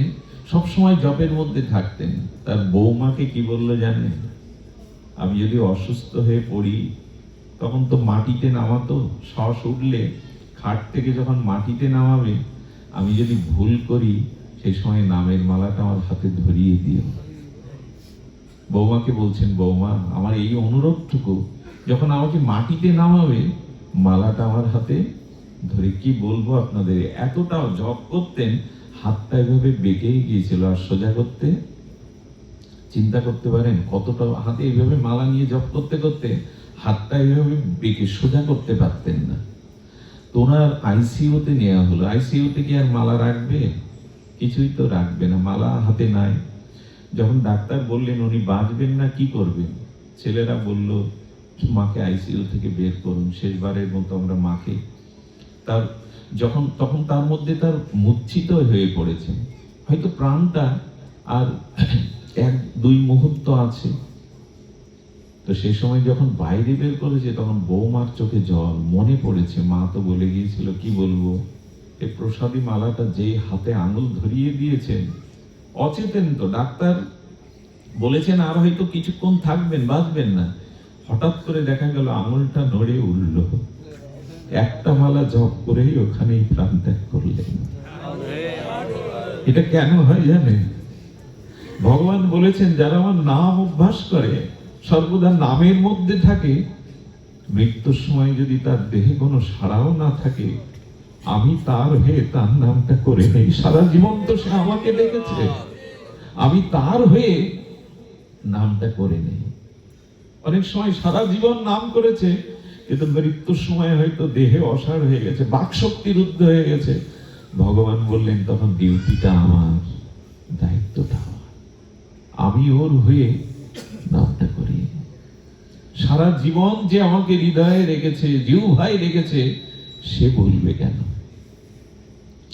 সবসময় জপের মধ্যে থাকতেন। তার বৌমাকে কি বললো জানেন? আমি যদি অসুস্থ হয়ে পড়ি, তখন তো মাটিতে নামাতো, শ্বাস উঠলে খাট থেকে যখন মাটিতে নামাবে, আমি যদি ভুল করি সেই সময় নামের মালাটা আমার হাতে ধরিয়ে দিও। বৌমাকে বলছেন, বৌমা আমার এই অনুরোধটুকু, যখন আমাকে মাটিতে নামাবে মালাটা আমার হাতে ধরে। কি বলবো আপনাদের, এতটা জপ করতেন, হাতটা এভাবে বেঁকেই গিয়েছিল, আর সোজা করতে, চিন্তা করতে পারেন কতটা, হাতে এইভাবে মালা নিয়ে জপ করতে করতে হাতটা এইভাবে বেঁকে সোজা করতে পারতেন না। তো ওনার আইসিইউতে নেওয়া হলো। আইসিইউতে কি আর মালা রাখবে? কিছুই তো রাখবে না, মালা হাতে নাই। যখন ডাক্তার বললেন উনি বাঁচবেন না, কি করবেন? ছেলেরা বলল মাকে আইসিইউ থেকে বের করুন, শেষবারের মতো আমরা মাকে। তার তখন তার মধ্যে তার মূর্ছিত হয়ে পড়েছেন, হয়তো প্রাণটা আর 1-2 মুহূর্ত আছে। তো সেই সময় যখন বাইরে বের করেছে, তখন বৌমার চোখে জল। মনে পড়েছে মা তো বলে গিয়েছিল, কি বলবো, এই প্রসাদী মালাটা যে হাতে আঙুল ধরিয়ে দিয়েছেন, অচেতন তো, ডাক্তার বলেছেন আর হয়তো কিছুক্ষণ থাকবেন, বাঁচবেন না। হঠাৎ করে দেখা গেল আঙুলটা নড়ে উঠল, একটা মালা জপ করেই ওখানেই প্রাণ ত্যাগ করলেন। এটা কেন হয় জানেন? ভগবান বলেছেন যারা আমার নাম অভ্যাস করে, সর্বদা নামের মধ্যে থাকে, মৃত্যুর সময় যদি তার দেহে কোনো সাড়াও না থাকে, আমি তার হয়ে তার নামটা করে নেই। সারা জীবন তো সে আমাকে দেখেছে, আমি তার হয়ে নামটা করে নেই। অনেক সময় সারা জীবন নাম করেছে, কিন্তু মৃত্যুর সময় হয়তো দেহে অসাড় হয়ে গেছে, বাকশক্তি রুদ্ধ হয়ে গেছে। ভগবান বললেন তখন ডিউটিটা আমার, দায়িত্বটা আমার, আমি ওর হয়ে নামটা করি। সারা জীবন যে আমাকে হৃদয়ে রেখেছে, জিহ্বায় রেখেছে, সে ভুলবে কেন?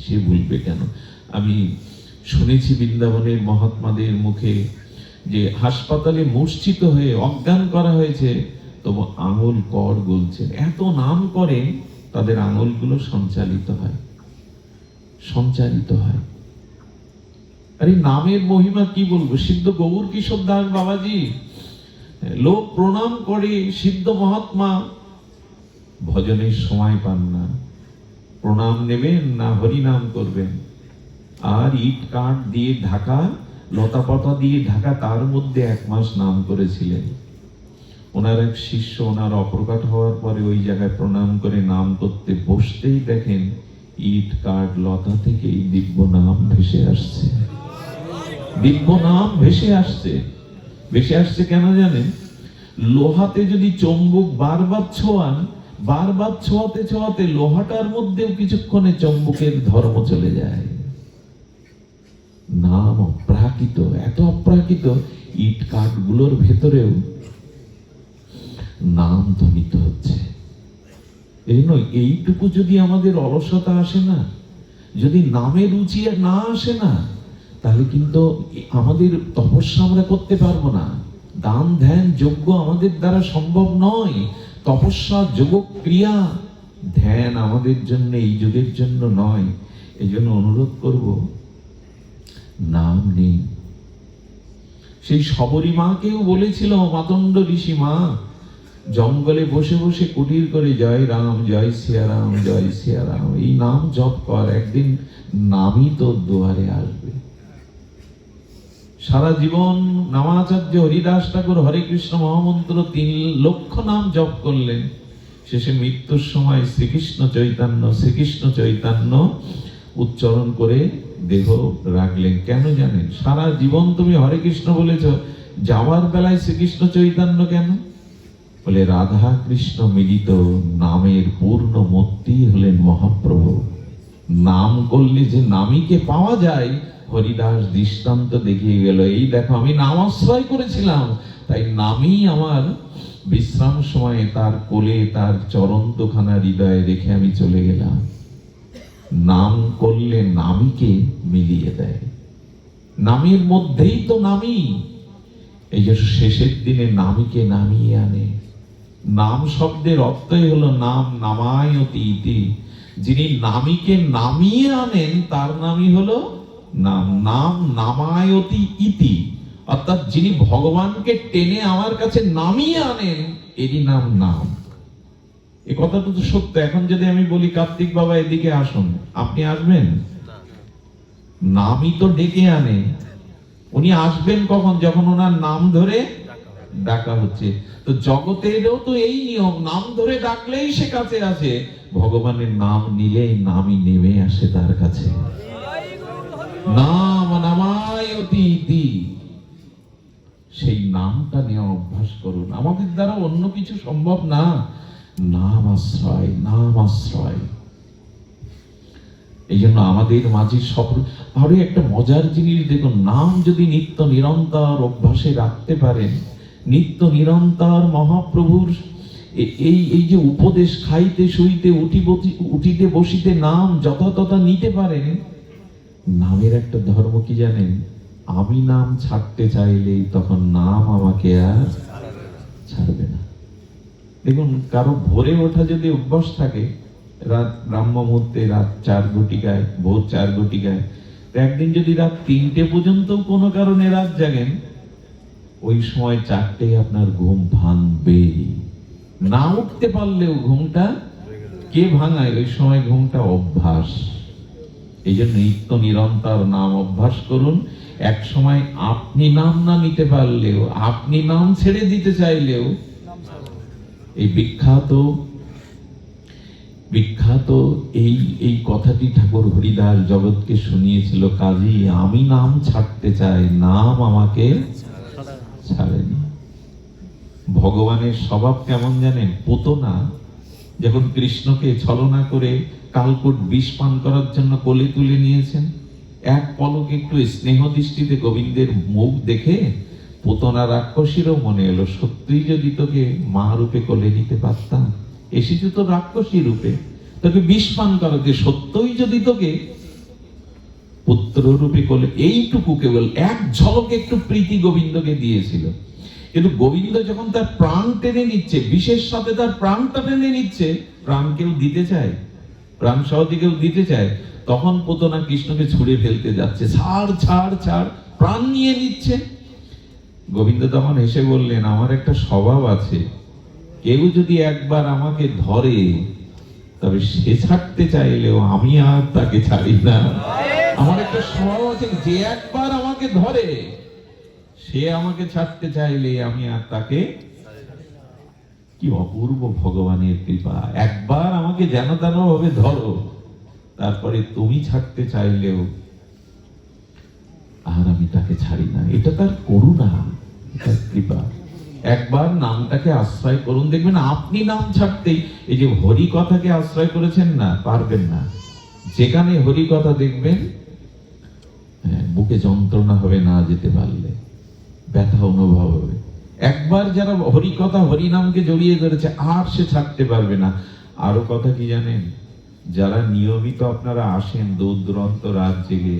সে ভুলবে কেন? আমি শুনেছি বৃন্দাবনের মহাত্মাদের মুখে যে হাসপাতালে মূর্ছিত হয়ে অজ্ঞান করা হয়েছে, তবু আঙুল কর গুলছে। এত নাম করে তাদের আঙুলগুলো সঞ্চালিত হয়, সঞ্চালিত হয়। আরে নামের মহিমা কি বলবো। সিদ্ধ গৌর কিশোর দাস বাবাজি, লোক প্রণাম করে, সিদ্ধ মহাত্মা ভজনের সময় পান না, প্রণাম নেবেন না হরিনাম করবেন। আর ইট কাঠ দিয়ে ঢাকা, লতা পাতা দিয়ে ঢাকা, তার মধ্যে 1 মাস নাম করেছিলেন। ওনার এক শিষ্য ওনার অপ্রকাট হওয়ার পরে ওই জায়গায় প্রণাম করে নাম করতে বসতেই দেখেন ইট কাঠ লতা থেকে এই দিব্য নাম ভেসে আসছে। দিব্য নাম ভেসে আসছে। ভেসে আসছে কেন জানেন? লোহাতে যদি চম্বুক বারবার ছোঁয়ান, বারবার ছোঁয়াতে ছোঁয়াতে লোহাটার মধ্যেও কিছুক্ষণে চম্বুকের ধর্ম চলে যায়। নাম অপ্রাকৃত, এত অপ্রাকৃত, ইট কাঠগুলোর ভেতরেও নাম ধ্বনিত হচ্ছে। এই নয়, এইটুকু যদি আমাদের অলসতা আসে না, যদি নামের রুচি না আসে না, তাহলে কিন্তু আমাদের তপস্যা আমরা করতে পারবো না। দান ধ্যান যজ্ঞ আমাদের দ্বারা সম্ভব নয়, তপস্যা যোগ ক্রিয়া ধ্যান আমাদের জন্য এই যুগের জন্য নয়। এই জন্য অনুরোধ করব, নাম নেই। সেই শবরী মাকেও বলেছিল মাতঙ্গ ঋষি মা, জঙ্গলে বসে বসে কুটির করে জয় রাম জয় সিয়ারাম জয় সিয়ারাম এই নাম জপ কর, একদিন নামই তোর দুয়ারে আসবে। সারা জীবন নামাচার্য হরিদাস ঠাকুর হরে কৃষ্ণ মহামন্ত্র 3 লক্ষ নাম জপ করলেন, শেষে মৃত্যুর সময় শ্রীকৃষ্ণ চৈতন্য উচ্চারণ করে দেহ রাখলেন। কেন জানেন? সারা জীবন তুমি হরে কৃষ্ণ বলেছ, যাওয়ার বেলায় শ্রীকৃষ্ণ চৈতন্য কেন? বলে রাধা কৃষ্ণ মিলিত নামের পূর্ণ মূর্তি হলেন মহাপ্রভু। নাম করলে যে নামীকে পাওয়া যায়, হরিদাস দৃষ্টান্ত দেখিয়ে গেল। এই দেখো, আমি নাম আশ্রয় করেছিলাম, তাই নামই আমার বিশ্রাম সময়ে তার কোলে তার চরণ দুখানা হৃদয়ে রেখে আমি চলে গেলাম। নাম করলে নামীকে মিলিয়ে দেয়, নামের মধ্যেই তো নামী। এই যে শেষের দিনে নামীকে নামিয়ে আনে। নাম শব্দের অর্থই হলো নাম নামায়তি ইতি। যিনি নামীকে নামিয়ে আনেন তার নামই হলো নাম। নাম নামায়তি ইতি, অর্থাৎ যিনি ভগবানকে টেনে আমার কাছে নামিয়ে আনেন এরই নাম নাম। এ কথাটা তো সত্য। এখন যদি আমি বলি কার্তিক বাবা এদিকে আসুন, আপনি আসবেন? নামই তো ডেকে আনে। উনি আসবেন কখন? যখন ওনার নাম ধরে ডাকা হচ্ছে। তো জগতেরও তো এই নিয়ম, নাম ধরে ডাকলেই সে কাছে আসে। ভগবানের নাম নিলেই নামই নেমে আসে তার কাছে। নাম নামায়তি ইতি, সেই নামটা নেওয়া অভ্যাস করুন। আমাদের দ্বারা অন্য কিছু সম্ভব না, নাম আশ্রয়, নাম আশ্রয়। এই জন্য আমাদের মাঝে আরো একটা মজার জিনিস দেখুন, নাম যদি নিত্য নিরন্তর অভ্যাসে রাখতে পারেন, নিত্য নিরন্তর মহাপ্রভুর এই যে উপদেশ খাইতে শুইতে উঠিতে বসিতে নাম যথাযথ নিতে পারেন। নামের একটা ধর্ম কি জানেন? আমি নাম ছাড়তে চাইলেই তখন নাম আমাকে আর ছাড়বে না। দেখুন, কারো ভোরে ওঠা যদি অভ্যাস থাকে, রাত ব্রাহ্ম মুহূর্তে, রাত 4 ঘটিকায়, ভোর 4 ঘটিকায়, একদিন যদি রাত 3টে পর্যন্ত কোনো কারণে রাত জাগেন, ওই সময় 4টেই আপনার ঘুম ভাঙবে। না উঠতে পারলেও ঘুমটা কে ভাঙায়? ওই সময় ঘুমটা অভ্যাস। এই জন্য নিত্য নিরন্তর নাম অভ্যাস করুন। এক সময় আপনি নাম না নিতে পারলেও, আপনি নাম ছেড়ে দিতে চাইলেও, এই বিখ্যাত এই কথাটি ঠাকুর হরিদাস জগৎকে শুনিয়েছিল, কাজী আমি নাম ছাড়তে চাই, নাম আমাকে ছাড়েনি। ভগবানের স্বভাব কেমন জানেন? পুতনা যখন কৃষ্ণকে ছলনা করে কালকূট বিষ পান করার জন্য কোলে তুলে নিয়েছেন, এক পলকে একটু স্নেহ দৃষ্টিতে গোবিন্দের মুখ দেখে পুতনা রাক্ষসীরও মনে এলো, সত্যিই যদি তোকে মা রূপে কোলে নিতে পারতাম, এসেছি তো রাক্ষসী রূপে, তোকে বিষ পান করাতে, সত্যই যদি তোকে পুত্র রূপে কোলে, এইটুকু কেবল এক ঝলকে একটু প্রীতি গোবিন্দকে দিয়েছিল। কিন্তু গোবিন্দ যখন তার প্রাণ টেনে নিচ্ছে, বিশেষ সাথে তার প্রাণটা টেনে নিচ্ছে, প্রাণ কেউ দিতে চায়? প্রাণ সহজে কেউ দিতে চায়? তখন পুতনা কৃষ্ণকে ছুঁড়ে ফেলতে যাচ্ছে, ছাড় ছাড় ছাড়, প্রাণ নিয়ে নিচ্ছে। গোবিন্দ তখন এসে বললেন, আমার একটা স্বভাব আছে, কেউ যদি একবার আমাকে ধরে তবে সে ছাড়তে চাইলেও আমি আর তাকে ছাড়ি না। আমার একটা স্বভাব আছে, যে একবার আমাকে ধরে সে আমাকে ছাড়তে চাইলে আমি আর তাকে। কি অপূর্ব ভগবানের কৃপা! একবার আমাকে যেন তেন ভাবে ধরো, তারপরে তুমি ছাড়তে চাইলেও আর আমি তাকে ছাড়ি না। এটা তার করুণা, এটা কৃপা। একবার নামটাকে আশ্রয় করুন, দেখবেন আপনি নাম ছাড়তেই, এই যে হরি কথাকে আশ্রয় করেছেন না, পারবেন না। যেখানে হরি কথা দেখবেন, বুকে যন্ত্রণা হবে, না যেতে পারলে ব্যথা অনুভব হবে। একবার যারা হরি কথা হরি নামকে জড়িয়ে ধরেছে, আর সে ছাড়তে পারবে না। আরো কথা কি জানেন? যারা নিয়মিত আপনারা আসেন দূর দূরান্ত রাত জেগে,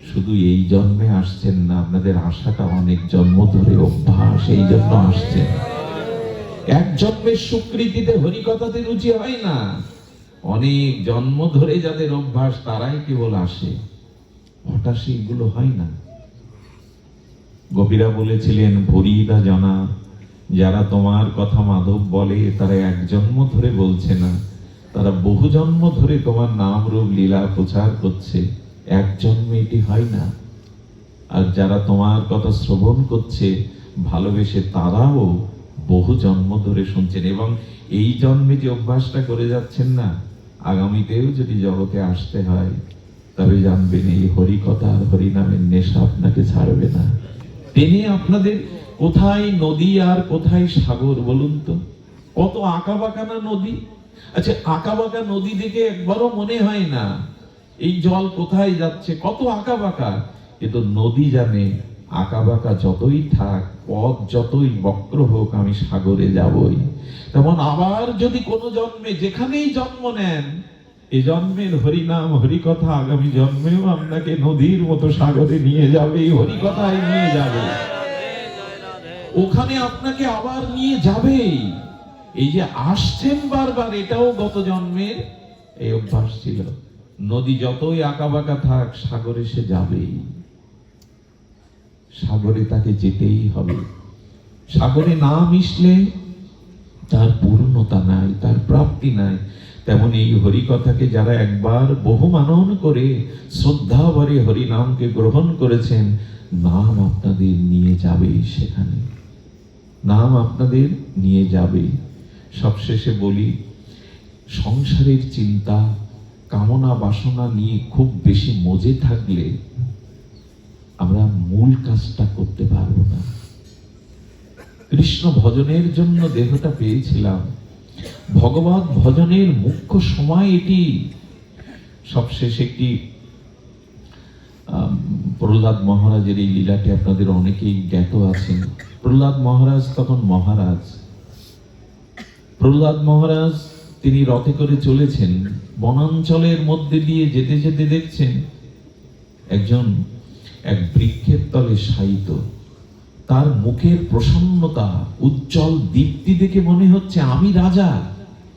শুধু এই জন্মে আসছেন না, আপনাদের আশাটা অনেক জন্ম ধরে অভ্যাস, এই জন্য আসছেন। এক জন্মের স্বীকৃতিতে হরিকথাতে রুচি হয় না, অনেক জন্ম ধরে যাদের অভ্যাস তারাই কেবল আসে, হঠাৎ এগুলো হয় না। গোপীরা বলেছিলেন, ভরিদা জানা, যারা তোমার কথা মাধব বলে তারা এক জন্ম ধরে বলছে না, তারা বহু জন্ম ধরে তোমার নাম রূপ লীলা প্রচার করছে, এক জন্মে এটি হয় না। আর যারা তোমার কথা শ্রবণ করছে ভালোবেসে, তারাও বহু জন্ম ধরে শুনছেন, এবং এই জন্মে যে অভ্যাসটা করে যাচ্ছেন না, আগামীতেও যদি জগতে আসতে হয় তবে জানবেন এই হরি কথা আর হরি নামের নেশা আপনাকে ছাড়বে না। টেনে আপনাদের কোথায় নদী আর কোথায় সাগর বলুন তো? কত আঁকা বাঁকা না নদী। আচ্ছা, আঁকা বাঁকা নদী দেখে একবারও মনে হয় না এই জল কোথায় যাচ্ছে, কত আঁকা বাঁকা। কিন্তু নদী জানে আঁকা বাঁকা যতই থাক, পথ যতই বক্র হোক, আমি সাগরে যাবই। তেমন আবার যদি কোনো জন্মে যেখানেই জন্ম নেন, এ জন্মের হরিনাম হরিকথা আগামী জন্মেও আপনাকে নদীর মতো সাগরে নিয়ে যাবে, হরিকথায় নিয়ে যাবে, ওখানে আপনাকে আবার নিয়ে যাবে। এই যে আসছেন বারবার, এটাও গত জন্মের এই অভ্যাস ছিল। নদী যতই আঁকা বাঁকা থাক, সাগরে সে যাবেই, সাগরে তাকে যেতেই হবে। সাগরে না মিশলে তার পূর্ণতা নাই, তার প্রাপ্তি নাই। তেমন এই হরিকথাকে যারা একবার বহু মানন করে শ্রদ্ধা ভরে হরি নামকে গ্রহণ করেছেন, নাম আপনাদের নিয়ে যাবে সেখানে, নাম আপনাদের নিয়ে যাবে। সবশেষে বলি, সংসারের চিন্তা কামনা বাসনা নিয়ে খুব বেশি মজে থাকলে আমরা মূল কাজটা করতে পারবো না। কৃষ্ণ ভজনের জন্য দেহটা পেয়েছিলাম, ভগবত ভজনের মুখ্য সময় এটি। সবশেষে একটি প্রহ্লাদ মহারাজের এই লীলাটি আপনাদের অনেকেই জ্ঞাত আছেন। প্রহ্লাদ মহারাজ তখন মহারাজ। প্রহ্লাদ মহারাজ তিনি রথে করে চলেছেন, বনাঞ্চলের মধ্যে দিয়ে যেতে যেতে দেখছেন একজন এক বৃক্ষের তলে শায়িত। তার মুখের প্রসন্নতা, উজ্জ্বল দীপ্তি দেখে মনে হচ্ছে আমি রাজা,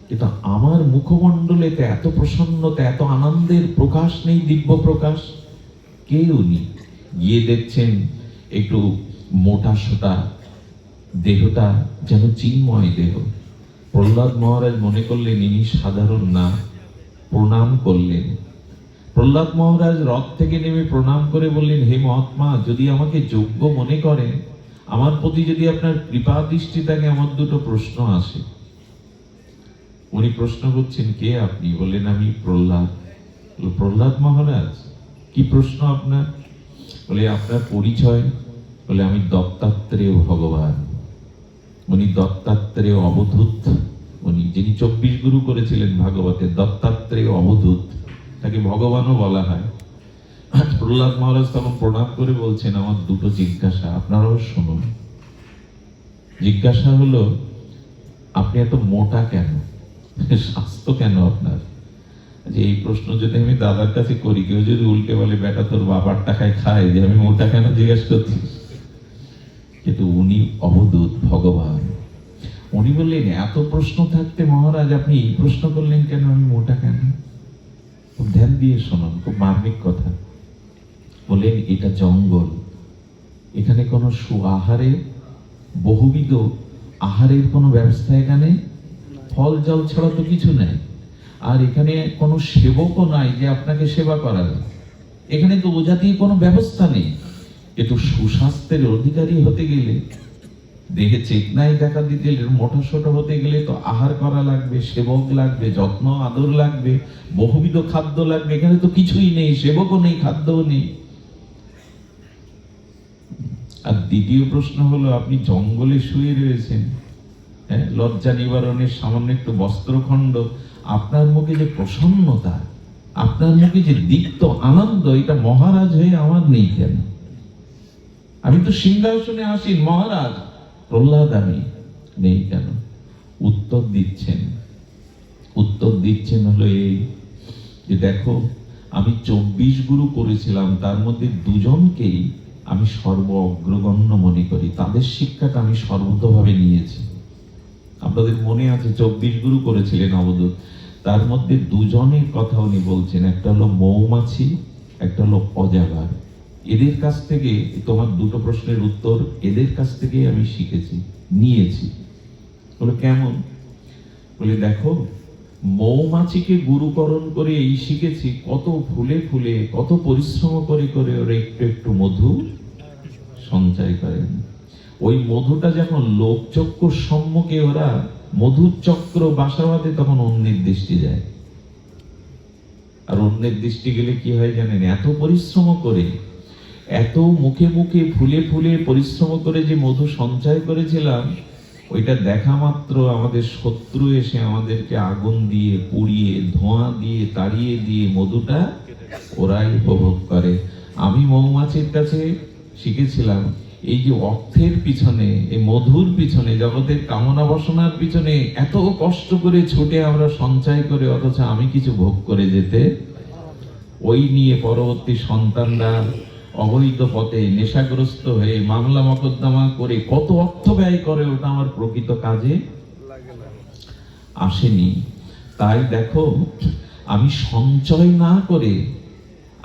কিন্তু আমার মুখমণ্ডলেতে এত প্রসন্নতা, এত আনন্দের প্রকাশ নেই, দিব্য প্রকাশ কেউ নেই। গিয়ে দেখছেন একটু মোটা সোটা, দেহটা যেন চিন্ময় দেহ। প্রহ্লাদ মহারাজ মনে করলেন ইনি সাধারণ না, প্রণাম করলেন। প্রহ্লাদ মহারাজ রথ থেকে নেমে প্রণাম করে বললেন, হে মহাত্মা, যদি আমাকে যোগ্য মনে করেন, আমার প্রতি যদি আপনার কৃপা দৃষ্টি থাকে, আমার দুটো প্রশ্ন আছে। উনি প্রশ্ন করছেন, কে আপনি? বললেন, আমি প্রহ্লাদ। প্রহ্লাদ মহারাজ, কি প্রশ্ন আপনার? বলে, আপনার পরিচয়? বলে, আমি দত্তাত্রেয় ভগবান। উনি দত্তাত্রেয় অবধূত, উনি যিনি 24 গুরু করেছিলেন ভাগবতে, দত্তাত্রেয় অবধূত, তাকে ভগবানও বলা হয়। প্রহ্লাদ মহারাজ তখন প্রণাম করে বলছেন, আমার দুটো জিজ্ঞাসা, আপনারাও শুনুন। জিজ্ঞাসা হলো, আপনি এত মোটা কেন? স্বাস্থ্য কেন আপনার? যে এই প্রশ্ন যদি আমি দাদার কাছে করি, কেউ যদি উল্টে বলে, বেটা তোর বাবার টাকায় খায়, যে আমি মোটা কেন জিজ্ঞাসা করছি। কিন্তু উনি অবধূত, ভগবান। উনি বললেন, এত প্রশ্ন থাকতে মহারাজ আপনি এই প্রশ্ন করলেন কেন, আমি মোটা কেন? খুব ধ্যান দিয়ে শোনান, খুব মার্মিক কথা। বললেন, এটা জঙ্গল, এখানে কোনো সুআহারে বহুবিধ আহারের কোনো ব্যবস্থা এখানে, ফল জল ছাড়া তো কিছু নেই। আর এখানে কোনো সেবকও নাই যে আপনাকে সেবা করাবে। এখানে তো ও জাতীয় কোনো ব্যবস্থা নেই। একটু সুস্বাস্থ্যের অধিকারী হতে গেলে, দেহে চেতনায় দেখা দিতে গেলে, মোটা সোটা হতে গেলে তো আহার করা লাগবে, সেবক লাগবে, যত্ন আদর লাগবে, বহুবিধ খাদ্য লাগবে। এখানে তো কিছুই নেই, সেবকও নেই, খাদ্যও নেই। আর দ্বিতীয় প্রশ্ন হলো, আপনি জঙ্গলে শুয়ে রয়েছেন, হ্যাঁ, লজ্জা নিবারণের সামান্য একটু বস্ত্রখণ্ড, আপনার মুখে যে প্রসন্নতা, আপনার মুখে যে দীপ্ত আনন্দ, এটা মহারাজ হয়ে আমার নেই কেন? আমি তো সিংহাসনে আসীন মহারাজ, প্রহ্লাদ আমি নেই কেন? উত্তর দিচ্ছেন হলো এই যে, দেখো আমি 24 গুরু করেছিলাম, তার মধ্যে দুজনকেই আমি সর্ব অগ্রগণ্য মনে করি, তাদের শিক্ষাটা আমি সর্বতভাবে নিয়েছি। আপনাদের মনে আছে 24 গুরু করেছিলেন অবধূত, তার মধ্যে দুজনের কথা উনি বলছেন, একটা হলো মৌমাছি, একটা হলো অজাগার। এদের কাছ থেকে, তোমার দুটো প্রশ্নের উত্তর এদের কাছ থেকে আমি শিখেছি, নিয়েছি। বলে কেমন? বলে দেখো, মৌমাছিকে গুরুকরণ করে এই শিখেছি, কত ফুলে ফুলে কত পরিশ্রম করে করে ওরা একটু একটু মধু সঞ্চয় করেন। ওই মধুটা যখন লোকচক্ষুর সম্মুখে ওরা মধুর চক্র বাসা বাঁধে, তখন অন্যের দৃষ্টি যায়। আর অন্যের দৃষ্টি গেলে কি হয় জানেন? এত পরিশ্রম করে, এত মুখে মুখে ফুলে ফুলে পরিশ্রম করে যে মধু সঞ্চয় করেছিলাম, ওইটা দেখা মাত্র আমাদের শত্রু এসে আমাদেরকে আগুন দিয়ে পুড়িয়ে ধোঁয়া দিয়ে তাড়িয়ে দিয়ে মধুটা ওরাই উপভোগ করে। আমি মৌমাছির কাছে শিখেছিলাম, এই যে অর্থের পিছনে, এই মধুর পিছনে, জগতের কামনা বাসনার পিছনে এত কষ্ট করে ছুটে আমরা সঞ্চয় করে, অথচ আমি কিছু ভোগ করে যেতে, ওই নিয়ে পরবর্তী সন্তানরা অবৈধ পথে নেশাগ্রস্ত হয়ে মামলা মকদ্দমা করে কত অর্থ ব্যয় করে, ওটা আমার প্রকৃত কাজে আসেনি। তাই দেখো, আমি সঞ্চয় না করে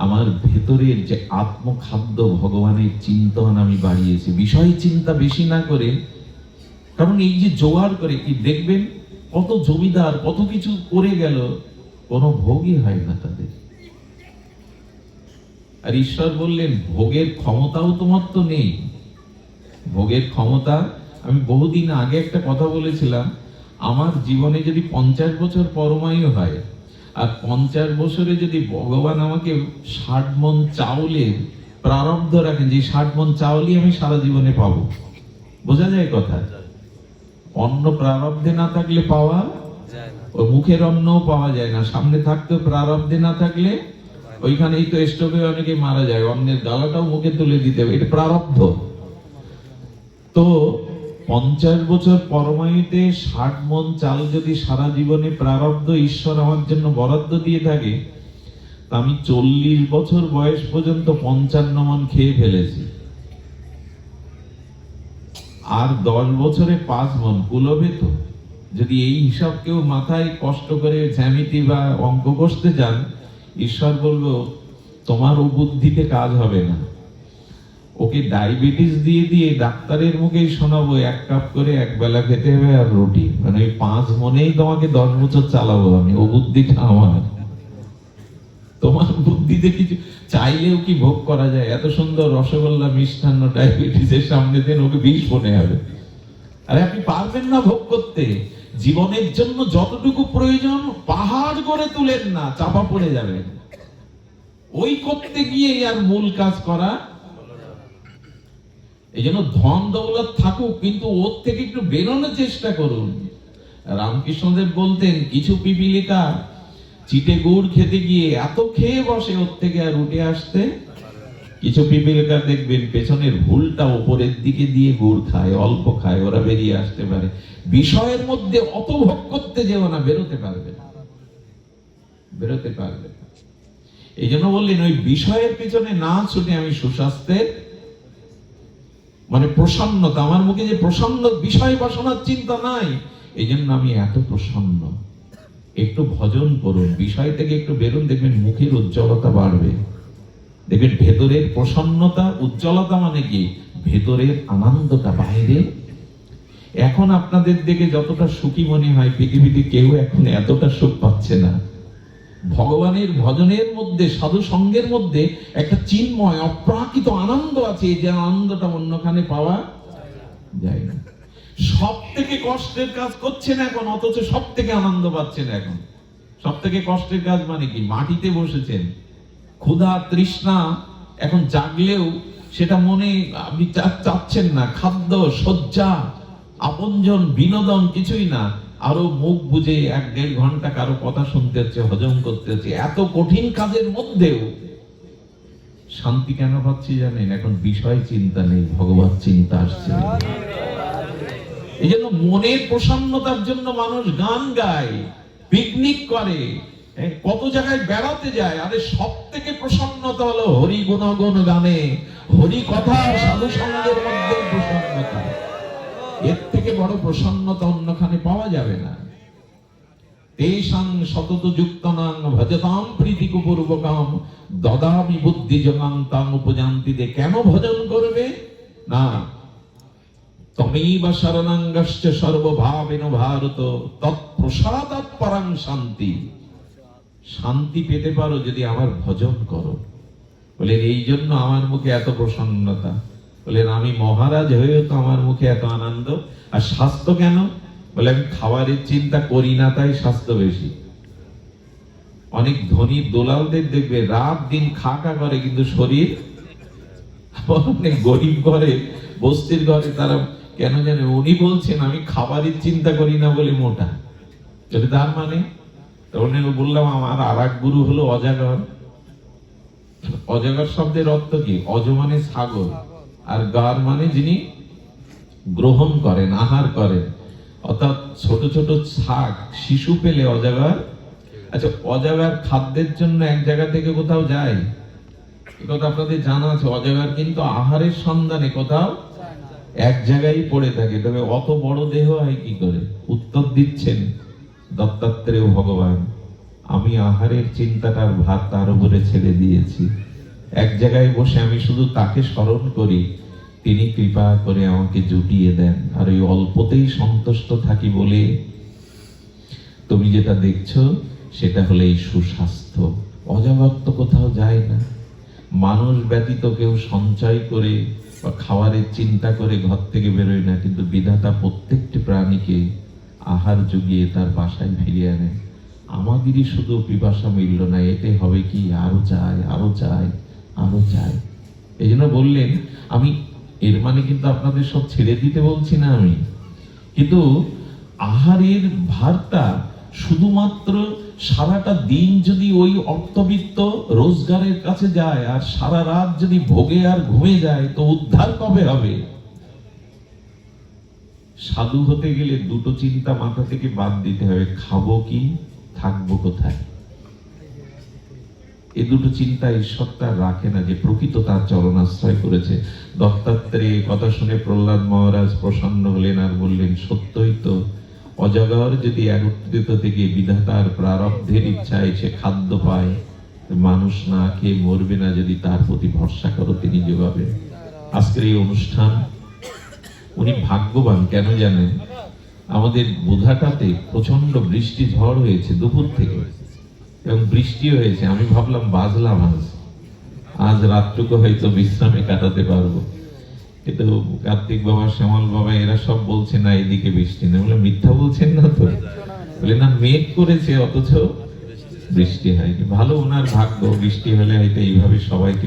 আমার ভেতরের যে আত্মখাদ্য ভগবানের চিন্তন আমি বাড়িয়েছি, বিষয় চিন্তা বেশি না করে। কারণ এই যে জোগাড় করে, কি দেখবেন কত জমিদার কত কিছু করে গেল, কোনো ভোগই হয় না তাদের। আর ঈশ্বর বললেন, ভোগের ক্ষমতাও তোমার তো নেই। ভোগের ক্ষমতা, আমি বহুদিন আগে একটা কথা বলেছিলাম, আমার জীবনে যদি 50 বছর পরমায়ু হয়, আর 50 বছরে যদি ভগবান আমাকে 60 মণ চাউলের প্রারব্ধ রাখেন, যে 60 মণ চাউলই আমি সারা জীবনে পাবো, বোঝা যায় কথা? অন্ন প্রারব্ধে না থাকলে পাওয়া যায় না, ওই মুখের অন্নও পাওয়া যায় না। সামনে থাকতেও প্রারব্ধে না থাকলে, ওইখানেই তো স্টোভে অনেকে মারা যায়, অন্যের গালাটাও মুখে তুলে দিতে হবে, এটা প্রারব্ধ। তো 50 বছর পরমায়ুতে 60 মণ চাল যদি সারা জীবনে প্রারব্ধ ঈশ্বর আমার জন্য বরাদ্দ দিয়ে থাকে, তা আমি 40 বছর বয়স পর্যন্ত 55 মণ খেয়ে ফেলেছি। আর 10 বছরে 5 মণ কুলবে তো? যদি এই হিসাব কেউ মাথায় কষ্ট করে জ্যামিতি বা অঙ্ক কষতে যান, ঈশ্বর বলবো তোমার ও বুদ্ধিতে কাজ হবে না। ওকে ডায়াবেটিস দিয়ে দিয়ে ডাক্তারের মুখেই শোনাবো 1 কাপ করে 1 বেলা খেতে হবে আর রুটি, মানে ওই 5 মণেই তোমাকে 10 বছর চালাবো আমি, ও বুদ্ধিটা আমার। তোমার বুদ্ধিতে কিছু চাইলেও কি ভোগ করা যায়? এত সুন্দর রসগোল্লা মিষ্টান্ন ডায়াবেটিসের সামনে দেন, ওকে বিষ মনে হবে। আরে আপনি পারবেন না ভোগ করতে। জীবনের জন্য যতটুকু প্রয়োজন পাহাড় করে তুলেন না, চাপা পড়ে যাবেন। ওই করতে গিয়ে আর মূল কাজ করা। এই জন্য ধন দৌলত থাকুক, কিন্তু ওর থেকে একটু বেরোনোর চেষ্টা করুন। রামকৃষ্ণদেব বলতেন, কিছু পিপিলিকা চিটে গুড় খেতে গিয়ে এত খেয়ে বসে, ওর থেকে আর উঠে আসতে। কিছু পিপিলিকা দেখবেন পেছনের ভুলটা উপরের দিকে দিয়ে গুড় খায়, অল্প খায়, ওরা বেরিয়ে আসতে পারে। বিষয়ের মধ্যে অত ভোগ করতে যেও না, বেরোতে পারবে না, বেরোতে পারবে না। এই জন্য বললেন, ওই বিষয়ের পিছনে না ছুটে আমি সুস্বাস্থ্যের, মানে প্রসন্নতা, আমার মুখে যে প্রসন্ন, বিষয় বাসনার চিন্তা নাই, এই জন্য আমি এত প্রসন্ন। একটু ভজন করুন, বিষয় থেকে একটু বেরোন, দেখবেন মুখের উজ্জ্বলতা বাড়বে। দেখবেন ভেতরের প্রসন্নতা, উজ্জ্বলতা মানে কি? ভেতরের আনন্দটা বাইরে। এখন আপনাদের দেখে যতটা সুখী মনে হয়, পৃথিবীতে কেউ এখন এতটা সুখ পাচ্ছে না। ভগবানের ভজনের মধ্যে, সাধু সঙ্গের মধ্যে একটা চিন্ময় অপ্রাকৃত আনন্দ আছে, যে আনন্দটা অন্যখানে পাওয়া যায় না। সব থেকে কষ্টের কাজ করছেন এখন, অথচ সব থেকে আনন্দ পাচ্ছেন এখন। সব থেকে কষ্টের কাজ মানে কি? মাটিতে বসেছেন, ক্ষুধা তৃষ্ণা এখন জাগলেও সেটা মনে আপনি চাচ্ছেন না। খাদ্য, শয্যা, আপনজন, বিনোদন কিছুই না, আরো মুখ বুঝে 1-1.5 ঘন্টা কারো কথা শুনতে হচ্ছে, হজম করতে হচ্ছে। এত কঠিন কাজের মধ্যেও শান্তি কেন পাচ্ছি জানেন? এখন বিষয় চিন্তা নেই, ভগবত চিন্তা আসছে। এই জন্য মনের প্রসন্নতার জন্য মানুষ গান গায়, পিকনিক করে, কত জায়গায় বেড়াতে যায়, আরে সব থেকে প্রসন্নতা হলো হরি গুণগুণ গানে, হরি কথা সাধু সঙ্গের মধ্যে প্রসন্নতা। এর থেকে বড় প্রসন্নতা অন্যখানে পাওয়া যাবে না। তেষাং সতত যুক্তানাং ভজতাম প্রীতিপূর্বকাম দদামি বুদ্ধি যোগাং তাং উপজান্তিতে। কেন ভজন করবে না? তমেবা শরণাঙ্গশ্চ সর্বভাবেন ভারত তৎপ্রসাদাৎ পরাং শান্তি। শান্তি পেতে পারো যদি আমার ভজন করো। বলেন এই জন্য আমার মুখে এত প্রসন্নতা। বলেন আমি মহারাজ হয়েও তো আমার মুখে এত আনন্দ। আর স্বাস্থ্য কেন? বলে আমি খাবারের চিন্তা করি না তাই স্বাস্থ্য বেশি। অনেক ধনী দোলালদের দেখবে রাত দিন খাকা করে কিন্তু শরীর, অনেক গরিব ঘরে বস্তির ঘরে তারা কেন জানে উনি বলছেন আমি খাবারের চিন্তা করি না বলে মোটা। তার মানে বললাম আমার আর এক গুরু হলো অজাগর। অজাগর শব্দের অর্থ কি? অজ মানে সাগর, আর গার মানে যিনি গ্রহণ করেন, আহার করেন। অর্থাৎ ছোট ছোট শাক শিশু পেলে অজাগর। আচ্ছা, অজাগর খাদ্যের জন্য এক জায়গা থেকে কোথাও যায়? এ কথা আপনাদের জানা আছে। অজাগর কিন্তু আহারের সন্ধানে কোথাও এক জায়গায় পড়ে থাকে। তবে অত বড় দেহ হয় কি করে? উত্তর দিচ্ছেন দত্তাত্রেয় ভগবান, আমি আহারের চিন্তাটার ভার তার উপরে ছেড়ে দিয়েছি। এক জায়গায় বসে আমি শুধু তাকে স্মরণ করি, তিনি কৃপা করে আমাকে জুটিয়ে দেন। আর ওই অল্পতেই সন্তুষ্ট থাকি বলে তুমি যেটা দেখছো সেটা হলো এই সুস্বাস্থ্য। অজাগর তো কোথাও যায় না। মানুষ ব্যতীত কেউ সঞ্চয় করে বা খাবারের চিন্তা করে ঘর থেকে বেরোয় না, কিন্তু বিধাতা প্রত্যেকটি প্রাণীকে আহার জুগিয়ে তার বাসায় ফিরিয়ে আনে। আমাদেরই শুধু পিপাসা মিলল না, এতে হবে কি? আরো চাই, আরো চাই, আরো চাই। এই জন্য বললেন, আমি এর মানে কিন্তু আপনাদের সব ছেড়ে দিতে বলছি না আমি, কিন্তু আহারের ভারটা শুধুমাত্র সারাটা দিন যদি ওই অর্থবিত্ত রোজগারের কাছে যায় আর সারা রাত যদি ভোগে আর ঘুমে যায় তো উদ্ধার কবে হবে? সাধু হতে গেলে দুটো চিন্তা মাথা থেকে বাদ দিতে হবে, খাবো কি, থাকবো কোথায়। এই দুটো চিন্তা ঈশ্বর তার রাখে না, যে প্রকৃত তার চরণাশ্রয় করেছে। দত্তাত্রেয় কথা শুনে প্রহ্লাদ মহারাজ প্রসন্ন হলেন আর বললেন, সত্যই তো, অজাগর যদি একত্রিত থেকে বিধাতার প্রারব্ধের ইচ্ছায় সে খাদ্য পায়, মানুষ না খেয়ে মরবে না যদি তার প্রতি ভরসা করো, তিনি যোগাবেন। আজকের এই অনুষ্ঠান উনি ভাগ্যবান। কেন জানেন? আমাদের বোধাটাতে প্রচন্ড বৃষ্টি ঝড় হয়েছে দুপুর থেকে, এবং বৃষ্টি হয়েছে। আমি ভাবলাম বাজলাম আজ রাতটুকু হয়তো বিশ্রামে কাটাতে পারবো, কিন্তু কার্তিক বাবা, শ্যামল বাবা এরা সব বলছে না এদিকে বৃষ্টি নেই। বলে মিথ্যা বলছেন না তো? বলে না, মেঘ করেছে অথচ বৃষ্টি হয়নি। ভালো ওনার ভাগ্য, বৃষ্টি হলে হয়তো এইভাবে সবাইকে